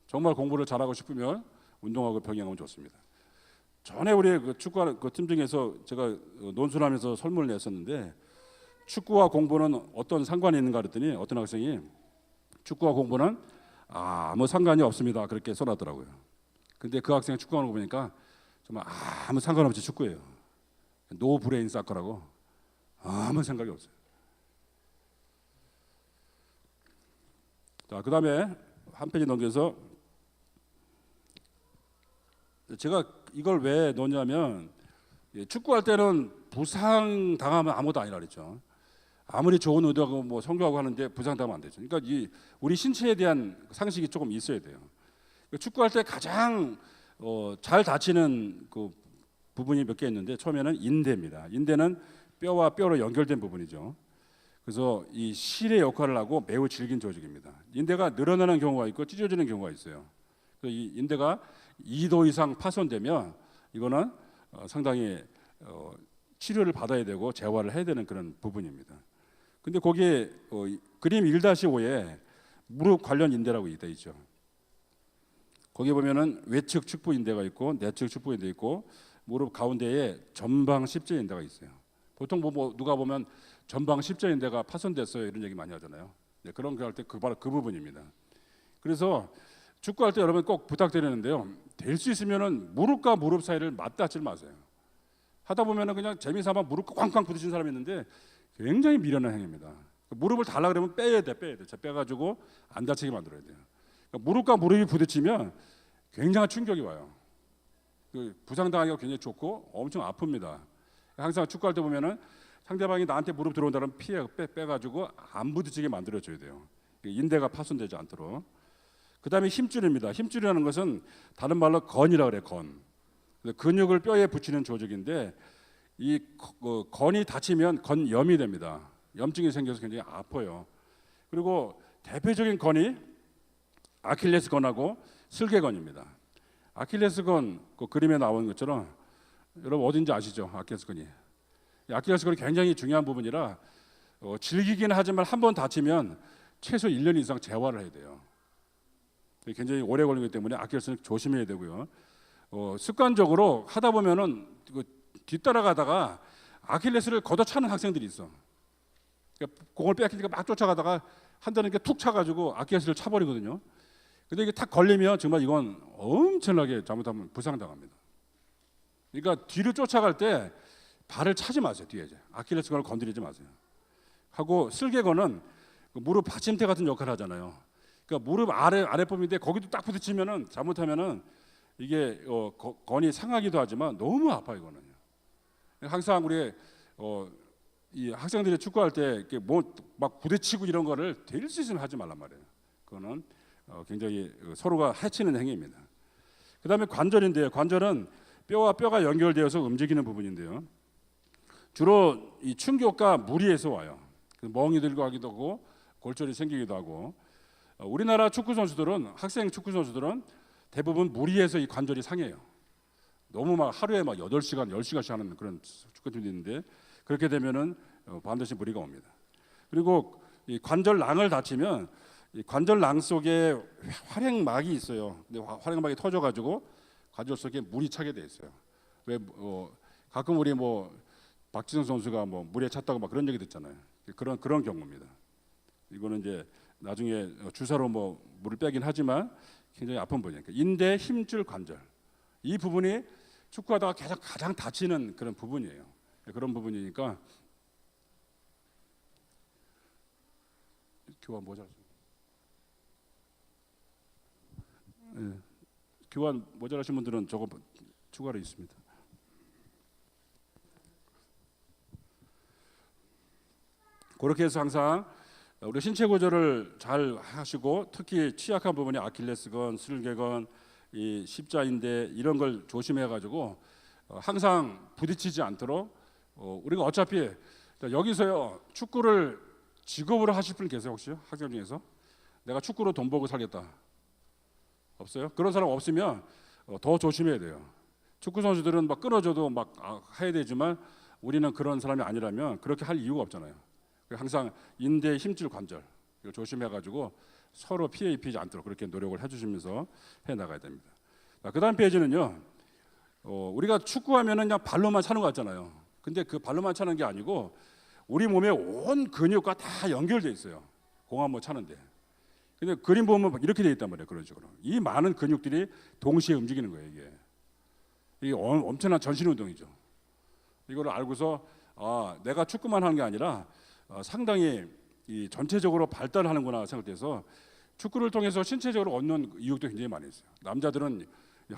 정말 공부를 잘하고 싶으면 운동하고 병행하면 좋습니다. 전에 우리 그 축구 그 팀 중에서 제가 논술하면서 설문을 냈었는데 축구와 공부는 어떤 상관이 있는가 그랬더니 어떤 학생이 축구와 공부는 아무 상관이 없습니다 그렇게 써놨더라고요. 근데 그 학생이 축구하는 거 보니까 정말 아무 상관없이 축구예요. 노 브레인 사커라고 아무 생각이 없어요. 자, 그다음에 한 페이지 넘겨서 제가 이걸 왜 넣냐면 축구할 때는 부상 당하면 아무것도 아니라 그랬죠. 아무리 좋은 의도하고 뭐 성교하고 하는데 부상 당하면 안 되죠. 그러니까 우리 신체에 대한 상식이 조금 있어야 돼요. 축구할 때 가장 잘 다치는 그 부분이 몇 개 있는데 처음에는 인대입니다. 인대는 뼈와 뼈로 연결된 부분이죠. 그래서 이 실의 역할을 하고 매우 질긴 조직입니다. 인대가 늘어나는 경우가 있고 찢어지는 경우가 있어요. 그래서 이 인대가 2도 이상 파손되면 이거는 상당히 치료를 받아야 되고 재활을 해야 되는 그런 부분입니다. 근데 거기에 그림 1-5에 무릎 관련 인대라고 되어 있죠. 거기 보면은 외측 축부 인대가 있고 내측 축부 인대 있고 무릎 가운데에 전방 십자 인대가 있어요. 보통 뭐 누가 보면 전방 십자 인대가 파손됐어요 이런 얘기 많이 하잖아요. 네, 그런 거 할 때 바로 그 부분입니다. 그래서 축구할 때 여러분 꼭 부탁드리는데요. 될 수 있으면은 무릎과 무릎 사이를 맞닿지 마세요. 하다 보면은 그냥 재미삼아 무릎 꽝꽝 부딪힌 사람이 있는데 굉장히 미련한 행위입니다. 무릎을 달라 그러면 빼야 돼. 빼가지고 안 다치게 만들어야 돼요. 그러니까 무릎과 무릎이 부딪히면 굉장한 충격이 와요. 부상당하기가 굉장히 좋고 엄청 아픕니다. 항상 축구할 때 보면은 상대방이 나한테 무릎 들어온다면 빼가지고 안 부딪히게 만들어줘야 돼요. 인대가 파손되지 않도록. 그다음에 힘줄입니다. 힘줄이라는 것은 다른 말로 건이라고 그래요. 건. 근육을 뼈에 붙이는 조직인데 이 건이 다치면 건염이 됩니다. 염증이 생겨서 굉장히 아파요. 그리고 대표적인 건이 아킬레스건하고 슬개건입니다. 아킬레스건 그 그림에 나온 것처럼 여러분 어딘지 아시죠? 아킬레스건이. 아킬레스건이 굉장히 중요한 부분이라 즐기긴 하지만 한 번 다치면 최소 1년 이상 재활을 해야 돼요. 굉장히 오래 걸리기 때문에 아킬레스건을 조심해야 되고요. 습관적으로 하다 보면은 뒤따라가다가 아킬레스를 걷어차는 학생들이 있어. 그러니까 공을 뺏기니까 막 쫓아가다가 한다는 게 툭 차가지고 아킬레스를 차버리거든요. 근데 이게 탁 걸리면 정말 이건 엄청나게 잘못하면 부상당합니다. 그러니까 뒤를 쫓아갈 때 발을 차지 마세요. 뒤에 아킬레스건을 건드리지 마세요. 하고 슬개건은 무릎 받침대 같은 역할을 하잖아요. 그러니까 무릎 아랫부분인데 거기도 딱 부딪히면은 잘못하면은 이게 건이 상하기도 하지만 너무 아파 이거는요. 항상 우리 이 학생들이 축구할 때 뭐 막 부딪히고 이런 거를 될 수 있으면 하지 말란 말이에요. 그거는 굉장히 서로가 해치는 행위입니다. 그다음에 관절인데요. 관절은 뼈와 뼈가 연결되어서 움직이는 부분인데요. 주로 이 충격과 무리에서 와요. 멍이 들고 하기도 하고 골절이 생기기도 하고. 우리나라 축구 선수들은 학생 축구 선수들은 대부분 무리해서 이 관절이 상해요. 너무 막 하루에 막 8시간, 10시간씩 하는 그런 축구팀이 있는데 그렇게 되면은 반드시 무리가 옵니다. 그리고 이 관절낭을 다치면 이 관절낭 속에 활액막이 있어요. 근데 활액막이 터져가지고 관절 속에 물이 차게 돼 있어요. 왜 가끔 우리 뭐 박지성 선수가 뭐 물에 찼다고 막 그런 얘기 듣잖아요. 그런 경우입니다. 이거는 이제 나중에 주사로 뭐 물을 빼긴 하지만 굉장히 아픈 부분이에요. 인대, 힘줄, 관절 이 부분이 축구하다가 가장 다치는 그런 부분이에요. 그런 부분이니까 교환 모자랐습니다. 네. 교환 모자라신 분들은 저거 추가로 있습니다. 그렇게 해서 항상 우리 신체 구조를 잘 하시고 특히 취약한 부분이 아킬레스건, 슬개건, 이 십자인대 이런 걸 조심해가지고 항상 부딪히지 않도록 우리가 어차피 여기서요 축구를 직업으로 하실 분 계세요 혹시요? 학생 중에서 내가 축구로 돈 벌고 살겠다 없어요? 그런 사람 없으면 더 조심해야 돼요. 축구 선수들은 막 끊어져도 막 해야 되지만 우리는 그런 사람이 아니라면 그렇게 할 이유가 없잖아요. 항상 인대 힘줄 관절 이거 조심해가지고 서로 피해 입히지 않도록 그렇게 노력을 해주시면서 해 나가야 됩니다. 그 다음 페이지는요. 우리가 축구하면은 그냥 발로만 차는 것 같잖아요. 근데 그 발로만 차는 게 아니고 우리 몸에 온 근육과 다 연결돼 있어요. 공 한번 차는데. 근데 그림 보면 이렇게 돼 있단 말이에요. 그런 식으로. 이 많은 근육들이 동시에 움직이는 거예요. 이게 엄청난 전신 운동이죠. 이거를 알고서 내가 축구만 하는 게 아니라 상당히 이 전체적으로 발달하는구나 생각돼서 축구를 통해서 신체적으로 얻는 이유도 굉장히 많이 있어요. 남자들은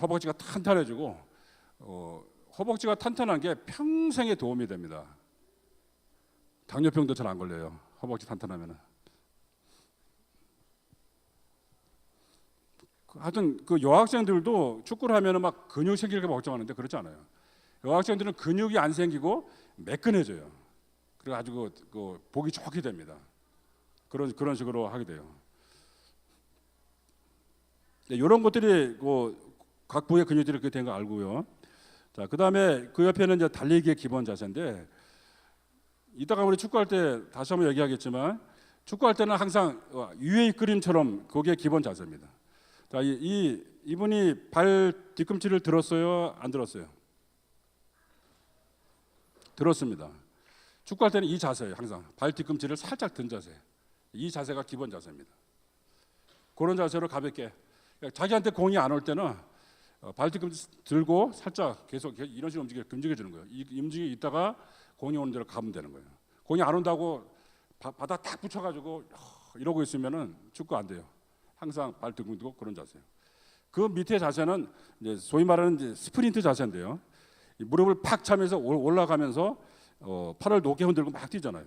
허벅지가 탄탄해지고 허벅지가 탄탄한 게 평생에 도움이 됩니다. 당뇨병도 잘 안 걸려요. 허벅지 탄탄하면은. 하여튼 그 여학생들도 축구를 하면은 막 근육 생길까 걱정하는데 그렇지 않아요. 여학생들은 근육이 안 생기고 매끈해져요. 그래가지고 그 보기 좋게 됩니다. 그런 식으로 하게 돼요. 이런 것들이 각 부의 근육들이 그렇게 된 거 알고요. 자, 그다음에 그 옆에는 이제 달리기의 기본 자세인데 이따가 우리 축구할 때 다시 한번 얘기하겠지만 축구할 때는 항상 유의 그림처럼 그게 기본 자세입니다. 자, 이분이 발 뒤꿈치를 들었어요? 안 들었어요? 들었습니다. 축구할 때는 이 자세예요. 항상 발 뒤꿈치를 살짝 든 자세. 이 자세가 기본 자세입니다. 그런 자세로 가볍게 자기한테 공이 안 올 때는 발 뒤꿈치 들고 살짝 계속 이런 식으로 움직여 주는 거예요. 이 움직이 있다가 공이 오는 대로 가면 되는 거예요. 공이 안 온다고 바닥 딱 붙여가지고 이러고 있으면은 축구 안 돼요. 항상 발 뒤꿈치고 그런 자세예요. 그 밑에 자세는 이제 소위 말하는 이제 스프린트 자세인데요. 무릎을 팍 차면서 올라가면서 팔을 높게 흔들고 막 뛰잖아요.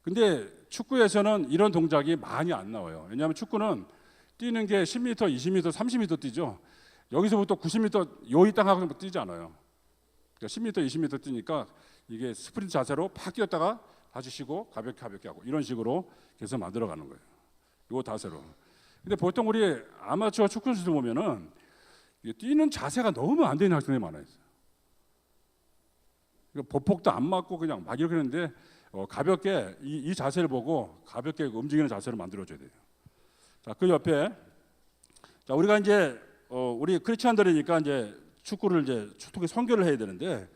근데 축구에서는 이런 동작이 많이 안 나와요. 왜냐하면 축구는 뛰는 게 10m, 20m, 30m 뛰죠. 여기서부터 90m 요이 땅 하고 뛰지 않아요. 그러니까 10m, 20m 뛰니까 이게 스프린트 자세로 팍 뛰었다가 다시 쉬고 가볍게 하고 이런 식으로 계속 만들어가는 거예요. 요 자세로. 근데 보통 우리 아마추어 축구 선수들 보면은 뛰는 자세가 너무 안 되는 학생들이 많아요. 보폭도 안 맞고 그냥 막 이렇게 하는데 가볍게 이 자세를 보고 가볍게 움직이는 자세를 만들어줘야 돼요. 자, 그 옆에 자 우리가 이제 우리 크리스찬들이니까 이제 축구를 이제 초통에 선교를 해야 되는데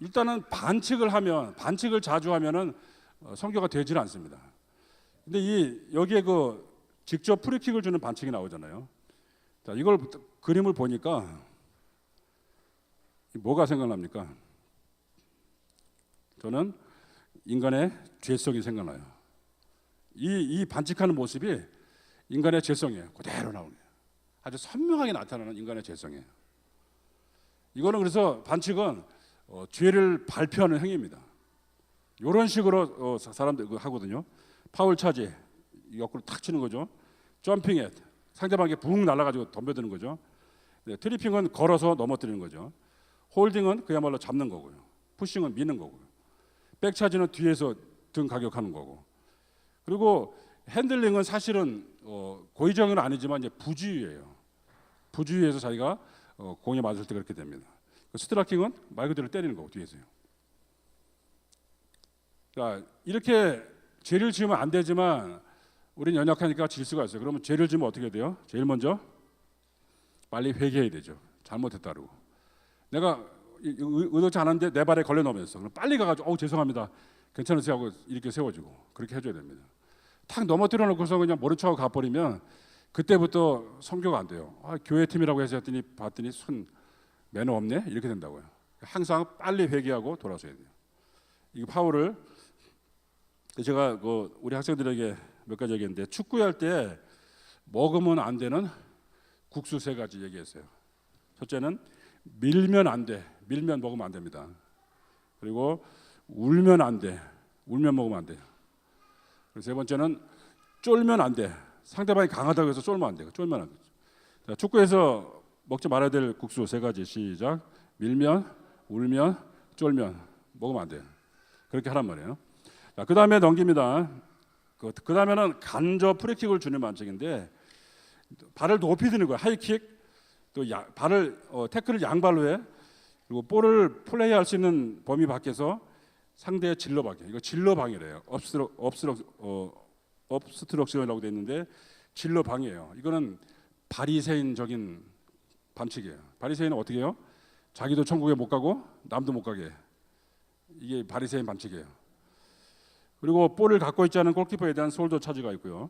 일단은 반칙을 자주 하면은 선교가 되질 않습니다. 근데 여기에 직접 프리킥을 주는 반칙이 나오잖아요. 자, 이걸 그림을 보니까 뭐가 생각납니까? 저는 인간의 죄성이 생각나요. 이 반칙하는 모습이 인간의 죄성이에요. 그대로 나오네요. 아주 선명하게 나타나는 인간의 죄성이에요. 이거는 그래서 반칙은 죄를 발표하는 행위입니다. 이런 식으로 사람들 하거든요. 파울 차지, 옆으로 탁 치는 거죠. 점핑에 상대방에게 붕 날아가지고 덤벼드는 거죠. 네, 트리핑은 걸어서 넘어뜨리는 거죠. 홀딩은 그야말로 잡는 거고요. 푸싱은 미는 거고요. 백차지는 뒤에서 등 가격하는 거고. 그리고 핸들링은 사실은 고의적은 아니지만 이제 부주의예요. 부주의해서 자기가 공에 맞을 때 그렇게 됩니다. 스트라이킹은 말 그대로 때리는 거고 뒤에서요. 그러니까 이렇게 죄를 지으면 안 되지만 우리는 연약하니까 질 수가 있어요. 그러면 죄를 지으면 어떻게 돼요? 제일 먼저 빨리 회개해야 되죠. 잘못했다고. 내가 의도치 않았는데 내 발에 걸려 넘어졌어. 그럼 빨리 가가지고 죄송합니다. 괜찮으세요 하고 이렇게 세워주고 그렇게 해줘야 됩니다. 탁 넘어뜨려 놓고서 그냥 모른 척하고 가버리면 그때부터 성교가 안 돼요. 교회 팀이라고 해서 봤더니 손 매너 없네 이렇게 된다고요. 항상 빨리 회개하고 돌아서야 돼요. 이 파울을 제가 우리 학생들에게 몇 가지 얘기했는데 축구할 때 먹으면 안 되는 국수 3가지 얘기했어요. 첫째는 밀면 안 돼. 밀면 먹으면 안 됩니다. 그리고 울면 안 돼. 울면 먹으면 안 돼요. 그리고 3번째는 쫄면 안 돼. 상대방이 강하다고 해서 쫄면 안 돼요. 쫄면 안 돼. 자, 축구에서 먹지 말아야 될 국수 3가지 시작. 밀면, 울면, 쫄면 먹으면 안 돼요. 그렇게 하란 말이에요. 자, 그 다음에 넘깁니다. 그 다음에는 간접 프리킥을 주는 반칙인데 발을 높이 드는 거예요. 하이킥. 또 발을 태클을 양발로 해. 그리고 볼을 플레이할 수 있는 범위 밖에서 상대의 질러 방해, 이거 질러 방해래요. 업스트럭션이라고 돼 있는데 질러 방해예요. 이거는 바리새인적인 반칙이에요. 바리새인은 어떻게 해요? 자기도 천국에 못 가고 남도 못 가게 해. 이게 바리새인 반칙이에요. 그리고 볼을 갖고 있지 않은 골키퍼에 대한 숄더 차지가 있고요.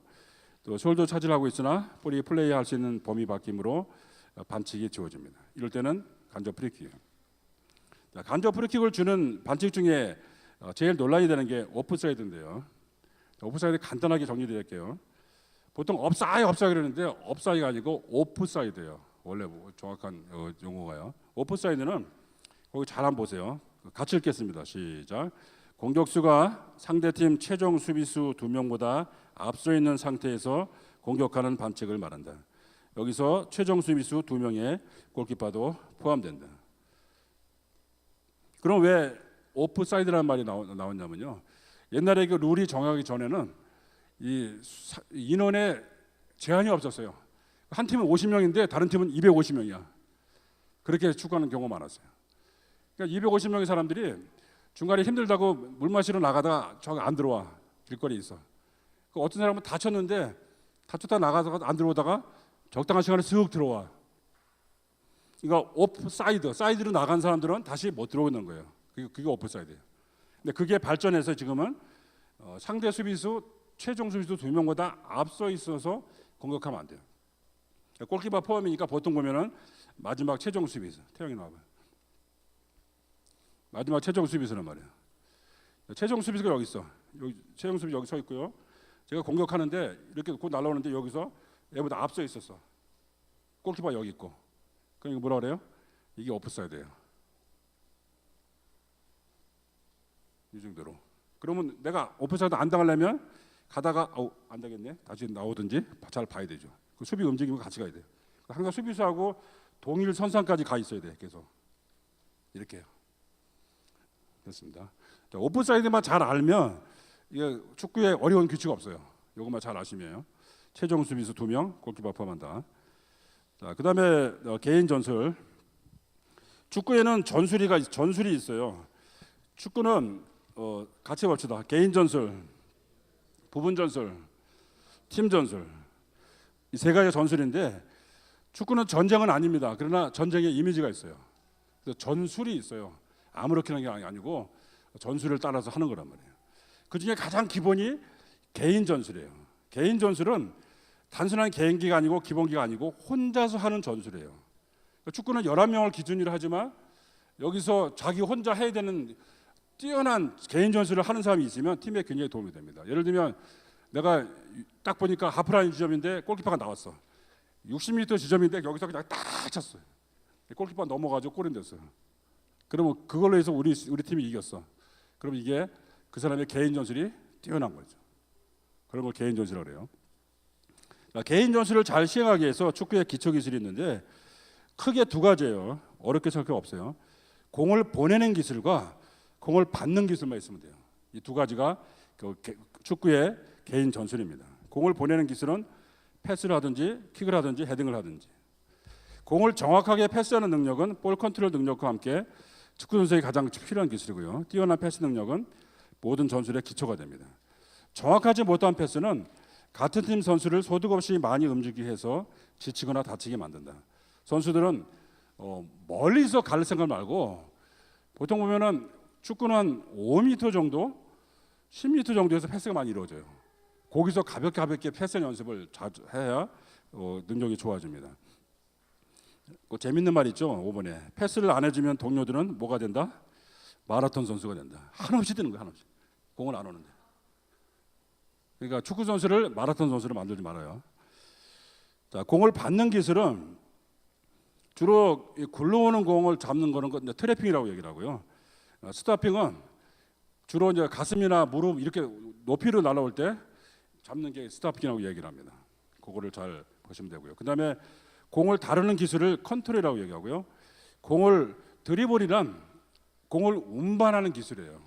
또 숄더 차지를 하고 있으나 볼이 플레이할 수 있는 범위 밖이므로 반칙이 지워집니다. 이럴 때는 간접 프리킥이에요. 간접 프리킥을 주는 반칙 중에 제일 논란이 되는 게 오프사이드인데요. 오프사이드 간단하게 정리드릴게요. 보통 업사이드 그러는데 업사이드가 아니고 오프사이드예요. 원래 정확한 용어가요. 오프사이드는 거기 잘 한번 보세요. 같이 읽겠습니다. 시작. 공격수가 상대팀 최종 수비수 2명보다 앞서 있는 상태에서 공격하는 반칙을 말한다. 여기서 최종 수비수 2명의 골키퍼도 포함된다. 그럼 왜 오프사이드라는 말이 나왔냐면요. 옛날에 그 룰이 정하기 전에는 이 인원에 제한이 없었어요. 한 팀은 50명인데 다른 팀은 250명이야. 그렇게 축구하는 경우가 많았어요. 그러니까 250명의 사람들이 중간에 힘들다고 물 마시러 나가다가 저기 안 들어와. 길거리에 있어. 어떤 사람은 다쳤는데 다쳤다 나가다가 안 들어오다가 적당한 시간에 쓱 들어와. 그러니까 오프사이드, 사이드로 나간 사람들은 다시 못 들어오는 거예요. 그게 오프사이드예요. 근데 그게 발전해서 지금은 상대 수비수 최종 수비수 2명보다 앞서 있어서 공격하면 안 돼요. 골키퍼 포함이니까 보통 보면은 마지막 최종 수비수, 태영이 나와봐요. 마지막 최종 수비수란 말이에요. 최종 수비수가 여기 있어. 여기 최종 수비수 여기 서 있고요. 제가 공격하는데 이렇게 곧 날아오는데 여기서 얘보다 앞서 있었어. 골키퍼 여기 있고. 그러니까 뭐라 그래요? 이게 오프사이드예요. 이 정도로. 그러면 내가 오프사이드 안 당하려면 가다가 안 되겠네. 다시 나오든지 잘 봐야 되죠. 그 수비 움직임을 같이 가야 돼요. 항상 수비수하고 동일 선상까지 가 있어야 돼. 계속 이렇게요. 됐습니다. 자, 오프사이드만 잘 알면 이게 축구에 어려운 규칙 없어요. 이것만 잘 아시면 최종 수비수 2명, 골키퍼 포함한다. 자, 그다음에 개인 전술. 축구에는 전술이 있어요. 축구는 같이 봅시다. 개인 전술, 부분 전술, 팀 전술. 이 세 가지 전술인데 축구는 전쟁은 아닙니다. 그러나 전쟁의 이미지가 있어요. 그래서 전술이 있어요. 아무렇게나 하는 게 아니고 전술을 따라서 하는 거란 말이에요. 그 중에 가장 기본이 개인 전술이에요. 개인 전술은 단순한 개인기가 아니고 기본기가 아니고 혼자서 하는 전술이에요. 축구는 11명을 기준으로 하지만 여기서 자기 혼자 해야 되는 뛰어난 개인 전술을 하는 사람이 있으면 팀에 굉장히 도움이 됩니다. 예를 들면 내가 딱 보니까 하프라인 지점인데 골키퍼가 나왔어. 60m 지점인데 여기서 그냥 딱 찼어요. 골키퍼 넘어가지고 골이 됐어요. 그러면 그걸로 해서 우리 팀이 이겼어. 그럼 이게 그 사람의 개인 전술이 뛰어난 거죠. 그런 걸 개인 전술이라고 그래요. 자, 개인 전술을 잘 시행하기 위해서 축구에 기초 기술이 있는데 크게 두 가지예요. 어렵게 생각할 거 없어요. 공을 보내는 기술과 공을 받는 기술만 있으면 돼요. 이 두 가지가 축구의 개인 전술입니다. 공을 보내는 기술은 패스를 하든지 킥을 하든지 헤딩을 하든지. 공을 정확하게 패스하는 능력은 볼 컨트롤 능력과 함께 축구 선수에게 가장 필요한 기술이고요. 뛰어난 패스 능력은 모든 전술의 기초가 됩니다. 정확하지 못한 패스는 같은 팀 선수를 소득 없이 많이 움직이게 해서 지치거나 다치게 만든다. 선수들은 멀리서 갈 생각 말고 보통 보면은 축구는 한 5m 정도, 10m 정도에서 패스가 많이 이루어져요. 거기서 가볍게 패스 연습을 자주 해야 능력이 좋아집니다. 재밌는 말 있죠. 5번에 패스를 안 해주면 동료들은 뭐가 된다? 마라톤 선수가 된다. 한없이 뛰는 거야. 한없이. 공을 안 오는데. 그러니까 축구 선수를 마라톤 선수로 만들지 말아요. 자, 공을 받는 기술은 주로 굴러오는 공을 잡는 거는 트래핑이라고 얘기를 하고요. 스타핑은 주로 이제 가슴이나 무릎 이렇게 높이로 날아올 때 잡는 게 스타핑이라고 얘기를 합니다. 그거를 잘 보시면 되고요. 그다음에 공을 다루는 기술을 컨트롤이라고 얘기하고요. 공을 드리블이란 공을 운반하는 기술이에요.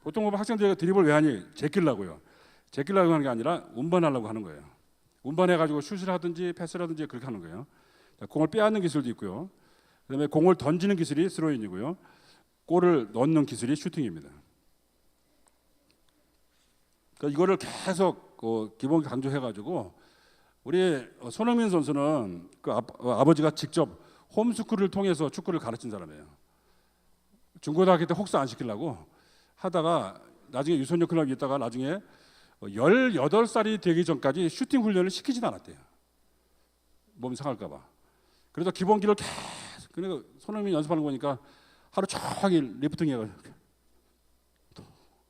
보통 보면 학생들이 드리블 왜 하니? 제끼려고요. 제끼려고 하는 게 아니라 운반하려고 하는 거예요. 운반해가지고 슛을 하든지 패스를 하든지 그렇게 하는 거예요. 자, 공을 빼앗는 기술도 있고요. 그다음에 공을 던지는 기술이 스로인이고요. 골을 넣는 기술이 슈팅입니다. 그러니까 이거를 계속 기본 강조해가지고 우리 손흥민 선수는 그 아버지가 직접 홈스쿨을 통해서 축구를 가르친 사람이에요. 중고등학교 때 혹사 안 시키려고 하다가 나중에 유소년 클럽에 있다가 나중에 18살이 되기 전까지 슈팅 훈련을 시키지도 않았대요. 몸 상할까 봐. 그래서 기본기를 계속, 그러니까 손흥민 연습하는 거니까 하루 종일 리프팅 해가지고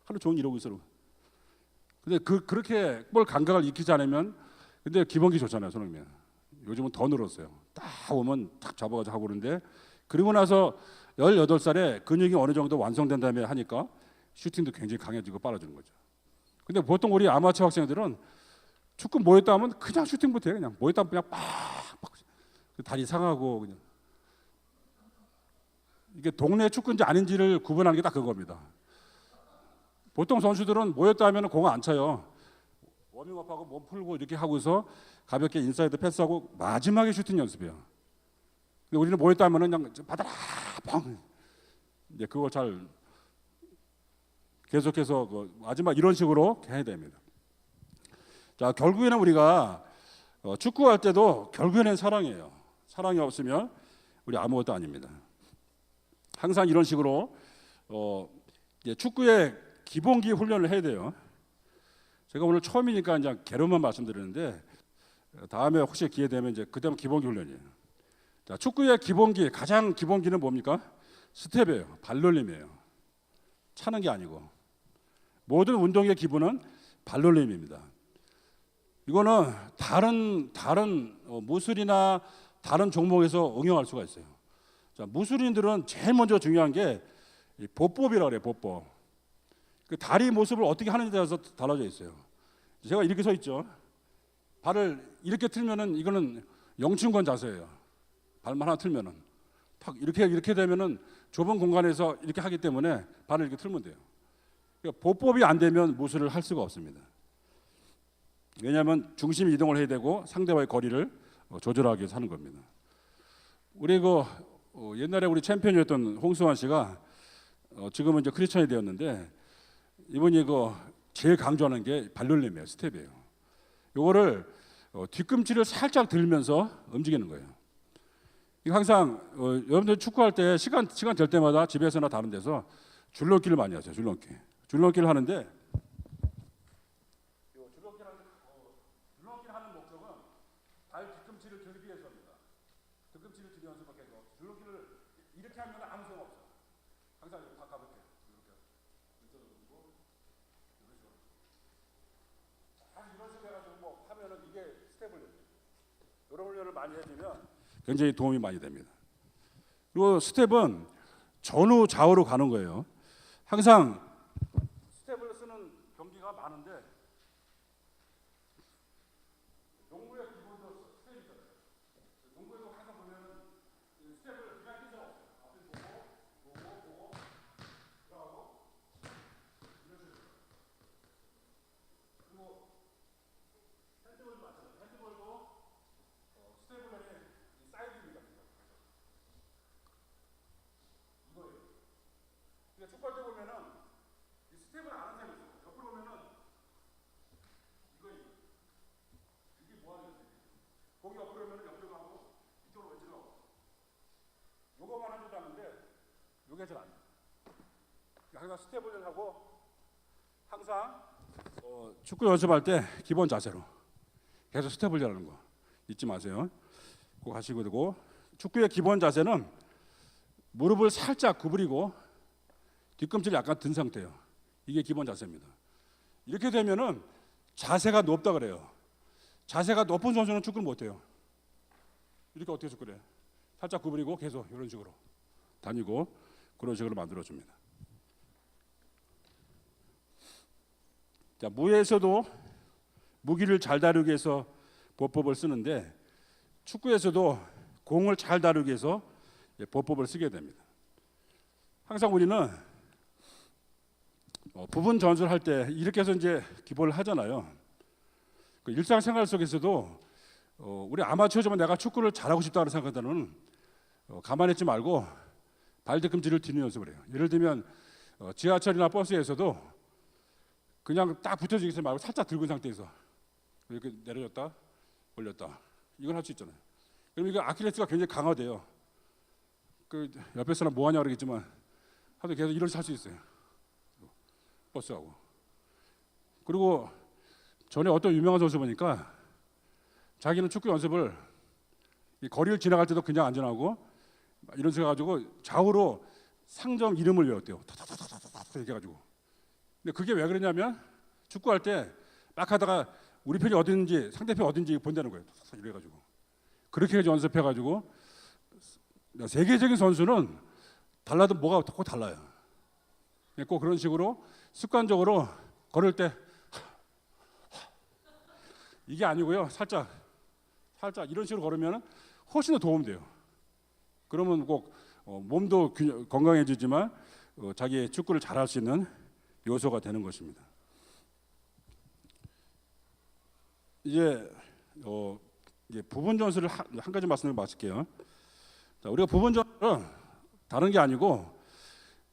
하루 종일 이러고 있어. 근데 그렇게 볼 감각을 익히지 않으면, 근데 기본기 좋잖아요, 손흥민. 요즘은 더 늘었어요. 딱 오면 딱 잡아가지고 하고 그러는데, 그리고 나서 18살에 근육이 어느 정도 완성된 다음에 하니까 슈팅도 굉장히 강해지고 빨라지는 거죠. 근데 보통 우리 아마추어 학생들은 축구 뭐 했다 하면 그냥 슈팅부터 해. 그냥 뭐 했다 하면 그냥 팍팍 다리 상하고. 그냥 이게 동네 축구인지 아닌지를 구분하는 게 딱 그겁니다. 보통 선수들은 모였다 하면 공을 안 차요. 워밍업하고 몸 풀고 이렇게 하고서 가볍게 인사이드 패스하고 마지막에 슈팅 연습해요. 근데 우리는 모였다 하면 그냥 바다라 펑. 이제 그걸 잘 계속해서 마지막 이런 식으로 해야 됩니다. 자, 결국에는 우리가 축구할 때도 결국에는 사랑이에요. 사랑이 없으면 우리 아무것도 아닙니다. 항상 이런 식으로 이제 축구의 기본기 훈련을 해야 돼요. 제가 오늘 처음이니까 이제 개론만 말씀드리는데 다음에 혹시 기회 되면 이제 그때면 기본기 훈련이에요. 자, 축구의 기본기, 가장 기본기는 뭡니까? 스텝이에요. 발놀림이에요. 차는 게 아니고. 모든 운동의 기본은 발놀림입니다. 이거는 다른 무술이나 다른 종목에서 응용할 수가 있어요. 자, 무술인들은 제일 먼저 중요한 게 보법이라고 그래요. 보법. 그 다리 모습을 어떻게 하는지에 따라서 달라져 있어요. 제가 이렇게 서 있죠. 발을 이렇게 틀면은 이거는 영춘권 자세예요. 발만 하나 틀면은 탁 이렇게 되면은 좁은 공간에서 이렇게 하기 때문에 발을 이렇게 틀면 돼요. 그러니까 보법이 안 되면 무술을 할 수가 없습니다. 왜냐하면 중심 이동을 해야 되고 상대와의 거리를 조절하기 위해서 하는 겁니다. 우리 옛날에 우리 챔피언이었던 홍수환 씨가 지금은 이제 크리스천이 되었는데, 이분이 제일 강조하는 게 발놀림이에요. 스텝이에요. 이거를 뒤꿈치를 살짝 들면서 움직이는 거예요. 이거 항상 여러분들 축구할 때 시간 될 때마다 집에서나 다른 데서 줄넘기를 많이 하세요. 줄넘기를 하는데 줄넘기를 하는 목적은 발 뒤꿈치를 들기 위해서입니다. 뒤꿈치를 들면서 줄넘기를 이렇게 하면 아무 소용 없어. 항상 다 가볍게 이런 식으로 해가지고 하면은 이게 스텝을 이런 훈련을 많이 해주면 굉장히 도움이 많이 됩니다. 그리고 스텝은 전후 좌우로 가는 거예요. 항상 스텝을 쓰는 경기가 많은데 농구의 기본도 스텝이잖아요. 농구에도 항상 보면은 스텝을 그냥 뛰지 않아요. 앞에 보고 들어가고 이런 식으로. 그리고 핸드볼도 마찬가지예요. 핸드볼도 스텝을 하면 사이드입니다. 이거예요. 그러니까 축구할 때 보면은 이 스텝을 안 하는 사람이 있어요. 옆으로 보면은 이거예요. 이게 뭐 하는 거지? 거기 옆으로 오면은 옆으로 가고 이쪽으로 왼쪽으로 가고. 요거만 하지도 않는데 요게 잘 안 돼요. 항상 스텝을 하고 항상 축구 연습할 때 기본 자세로 계속 스텝을 하는 거 잊지 마세요. 꼭 하시고 되고, 축구의 기본 자세는 무릎을 살짝 구부리고 뒤꿈치를 약간 든 상태예요. 이게 기본 자세입니다. 이렇게 되면은 자세가 높다 그래요. 자세가 높은 선수는 축구를 못 해요. 이렇게 어떻게 축구를 해? 살짝 구부리고 계속 이런 식으로 다니고 그런 식으로 만들어 줍니다. 자, 무에서도 무기를 잘 다루기 위해서 보법을 쓰는데, 축구에서도 공을 잘 다루기 위해서 보법을 쓰게 됩니다. 항상 우리는 부분 전술할 때 이렇게 해서 이제 기본을 하잖아요. 그 일상생활 속에서도 우리 아마추어지만 내가 축구를 잘하고 싶다고 생각하다는 가만히 있지 말고 발 뒤꿈치를 뒤는 연습을 해요. 예를 들면 지하철이나 버스에서도 그냥 딱 붙어지기 있지 말고 살짝 들고 상태에서 이렇게 내려줬다 올렸다 이걸 할 수 있잖아요. 그럼 이거 아킬레스가 굉장히 강화돼요. 그 옆에 사람 뭐 하냐 그러겠지만 하도 계속 이렇게 할 수 있어요. 버스하고. 그리고 전에 어떤 유명한 선수 보니까 자기는 축구 연습을 이 거리를 지나갈 때도 그냥 안전하고 이런 식으로 가지고 좌우로 상점 이름을 외웠대요. 타타타타타타 이렇게 가지고. 근데 그게 왜 그러냐면 축구할 때 막 하다가 우리 편이 어딘지 상대편 어딘지 본다는 거예요. 이래 가지고. 그렇게 해서 연습해 가지고 세계적인 선수는 달라도 뭐가 꼭 달라요. 꼭 그런 식으로 습관적으로 걸을 때 이게 아니고요. 살짝 이런 식으로 걸으면 훨씬 더 도움돼요. 그러면 꼭 몸도 건강해지지만 자기의 축구를 잘할 수 있는 요소가 되는 것입니다. 이제 부분 전술을 한 가지 말씀을 마칠게요. 자, 우리가 부분 전술은 다른 게 아니고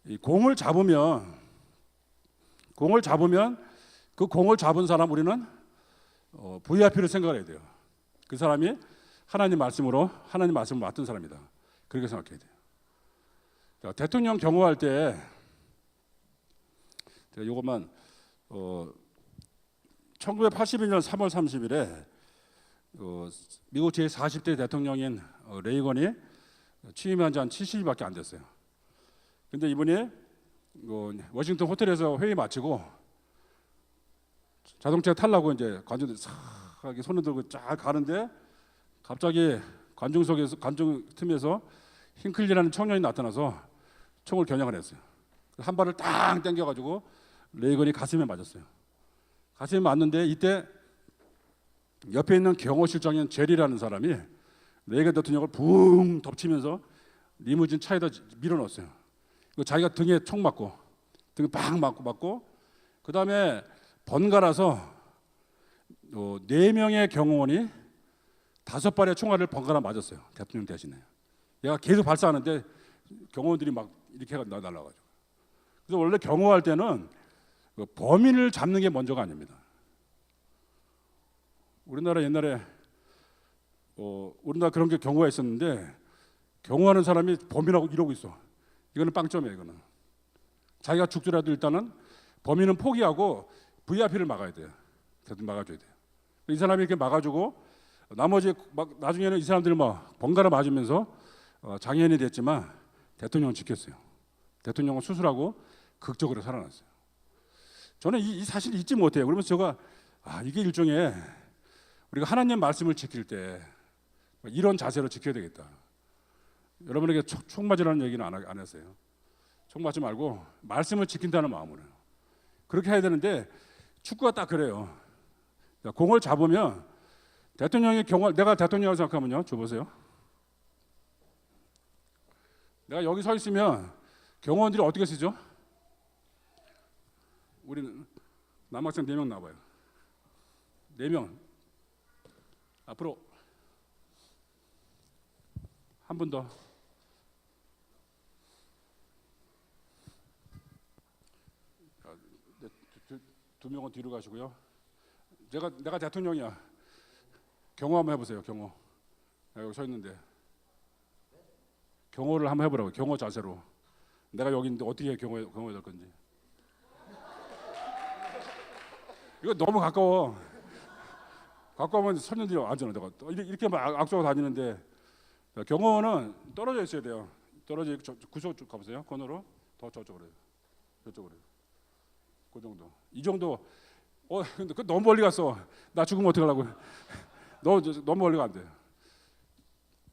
이 공을 잡으면 그 공을 잡은 사람 우리는 VIP를 생각을 해야 돼요. 그 사람이 하나님 말씀을 맡은 사람이다. 그렇게 생각해야 돼요. 자, 대통령 경호할 때 제가 이것만 1982년 3월 30일에 미국 제40대 대통령인 레이건이 취임한 지 한 70일밖에 안 됐어요. 근데 이분이 워싱턴 호텔에서 회의 마치고 자동차 타려고 이제 관중들 싹하게 손을 들고 쫙 가는데 갑자기 관중 틈에서 흰클리라는 청년이 나타나서 총을 겨냥을 했어요. 한 발을 딱 당겨가지고 레이건이 가슴에 맞았어요. 가슴에 맞는데 이때 옆에 있는 경호실장인 제리라는 사람이 레이건 대통령을 붕 덮치면서 리무진 차에다 밀어넣었어요. 자기가 등에 총 맞고 등에 팍 맞고 그 다음에 번갈아서 4명의 경호원이 5발의 총알을 번갈아 맞았어요. 대통령 대신에. 얘가 계속 발사하는데 경호원들이 막 이렇게 날아가지고. 그래서 원래 경호할 때는 범인을 잡는 게 먼저가 아닙니다. 우리나라 옛날에 우리나라 그런 게 경우가 있었는데 경호하는 사람이 범인하고 이러고 있어. 이거는 빵점이에요. 이거는 자기가 죽더라도 일단은 범인은 포기하고 VIP를 막아야 돼요. 막아줘야 돼요. 이 사람이 이렇게 막아주고 나머지 나중에는 이 사람들이 막 번갈아 맞으면서 장애인이 됐지만 대통령은 지켰어요. 대통령은 수술하고 극적으로 살아났어요. 저는 이 사실을 잊지 못해요. 그러면서 제가 이게 일종의 우리가 하나님 말씀을 지킬 때 이런 자세로 지켜야 되겠다. 여러분에게 총 맞으라는 얘기는 안 했어요. 총 맞지 말고 말씀을 지킨다는 마음으로 그렇게 해야 되는데 축구가 딱 그래요. 공을 잡으면 대통령이 내가 대통령이라고 생각하면요. 줘보세요. 내가 여기 서 있으면 경호원들이 어떻게 쓰죠? 우리는 남학생 4명 나와요. 4명 앞으로 한 분 더. 두 명은 뒤로 가시고요. 내가 대통령이야. 경호 한번 해보세요. 경호. 여기 서 있는데 경호를 한번 해보라고. 경호 자세로. 내가 여기 있는데 어떻게 경호해야 될 건지. 이거 너무 가까워. 가까우면 선녀들이 안전해. 내가 이렇게 막 악수하고 다니는데 경호는 떨어져 있어야 돼요. 떨어져 구석 쪽 가보세요. 건으로 더 저쪽으로 해요. 저쪽으로 해요. 그 정도. 이 정도. 근데 그 너무 멀리 갔어. 나 죽으면 어떡하려고. 너무 멀리 가면 안 돼.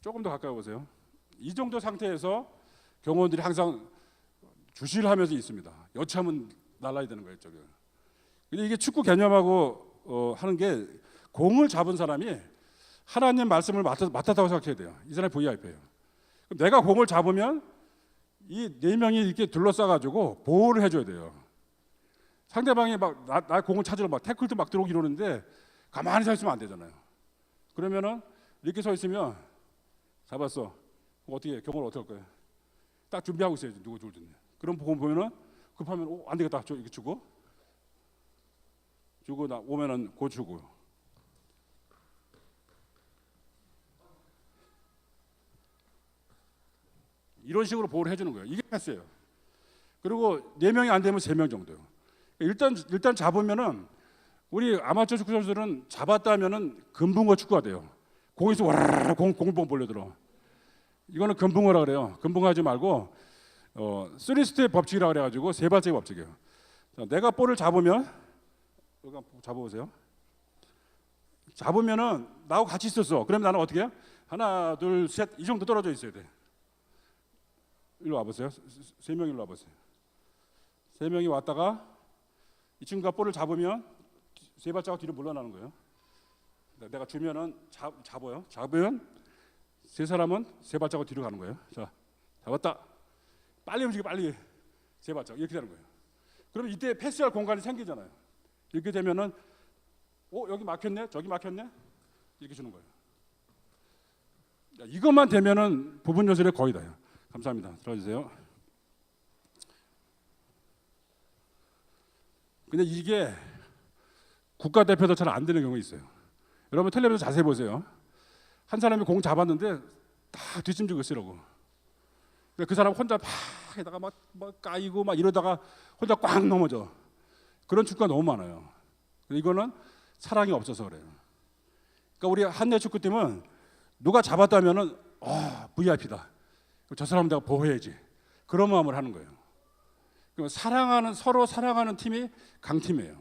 조금 더 가까이 보세요. 이 정도 상태에서 경호원들이 항상 주시를 하면서 있습니다. 여차하면 날라야 되는 거예요, 저기. 근데 이게 축구 개념하고 하는 게 공을 잡은 사람이 하나님 말씀을 맡았다고 생각해야 돼요. 이 사람이 VIP예요. 내가 공을 잡으면 이 4명이 이렇게 둘러싸가지고 보호를 해줘야 돼요. 상대방이 막 나 공을 찾으러 막 태클도 막 들어오기 이러는데 가만히 서 있으면 안 되잖아요. 그러면은 이렇게 서 있으면 잡았어. 그럼 어떻게 경호를 어떻게 할 거예요? 딱 준비하고 있어야지 누구 줄든지. 그럼 보면은 급하면 안 되겠다. 저 이렇게 주고 나 오면은 고추고. 이런 식으로 보호를 해주는 거예요. 이게 패스예요. 그리고 4명이 안 되면 3명 정도요. 일단 잡으면은 우리 아마추어 축구 선수들은 잡았다면은 금붕어 축구가 돼요. 공에서 와라라 공봉 몰려들어. 이거는 금붕어라 그래요. 금붕어하지 말고 3스텝 법칙이라 그래가지고 3발짝의 법칙이에요. 자, 내가 볼을 잡으면 여기 한번 잡아보세요. 잡으면은 나하고 같이 있었어. 그러면 나는 어떻게 해요? 하나, 둘, 셋 이 정도 떨어져 있어야 돼. 일로 와보세요. 3명 일로 와보세요. 3명이 왔다가 이 친구가 볼을 잡으면 3발자국 뒤로 물러나는 거예요. 내가 주면은 잡아요. 잡으면 3사람은 3발자국 뒤로 가는 거예요. 자, 잡았다. 빨리 움직여, 빨리 3발자국 이렇게 되는 거예요. 그럼 이때 패스할 공간이 생기잖아요. 이렇게 되면은 여기 막혔네, 저기 막혔네 이렇게 주는 거예요. 이것만 되면은 부분 요소의 거의 다요. 감사합니다. 들어주세요. 근데 이게 국가대표도 잘 안 되는 경우가 있어요. 여러분 텔레비전 자세히 보세요. 한 사람이 공 잡았는데 다 뒷짐지고 있으라고. 그 사람 혼자 막 해다가 막 까이고 막 이러다가 혼자 꽉 넘어져. 그런 축구가 너무 많아요. 이거는 사랑이 없어서 그래요. 그러니까 우리 한내 축구팀은 누가 잡았다면은 VIP다. 저 사람 내가 보호해야지. 그런 마음을 하는 거예요. 서로 사랑하는 팀이 강팀이에요.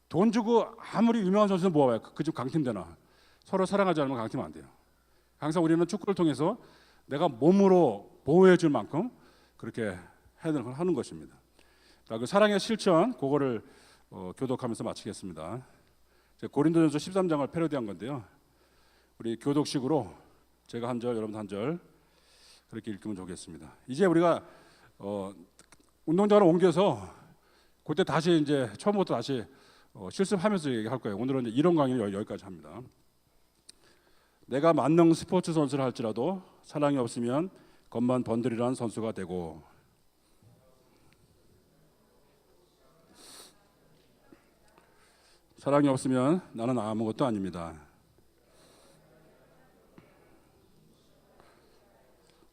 돈 주고 아무리 유명한 선수는 모아봐요. 그 집 강팀 되나. 서로 사랑하지 않으면 강팀 안 돼요. 항상 우리는 축구를 통해서 내가 몸으로 보호해 줄 만큼 그렇게 하는 것입니다. 그 사랑의 실천 그거를 교독하면서 마치겠습니다. 고린도전서 13장을 패러디한 건데요. 우리 교독식으로 제가 한 절, 여러분 한 절 그렇게 읽으면 좋겠습니다. 이제 우리가 운동장으로 옮겨서 그때 다시 이제 처음부터 다시 실습하면서 얘기할 거예요. 오늘은 이제 이론 강의는 여기까지 합니다. 내가 만능 스포츠 선수를 할지라도 사랑이 없으면 겉만 번들이라는 선수가 되고 사랑이 없으면 나는 아무것도 아닙니다.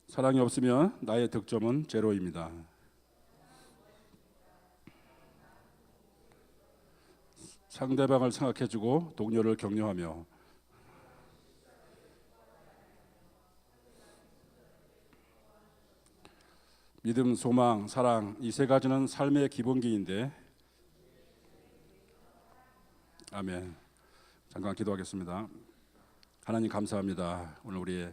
사랑이 없으면 나의 득점은 제로입니다. 상대방을 생각해주고 동료를 격려하며 믿음, 소망, 사랑 이 3가지는 삶의 기본기인데 아멘. 잠깐 기도하겠습니다. 하나님 감사합니다. 오늘 우리의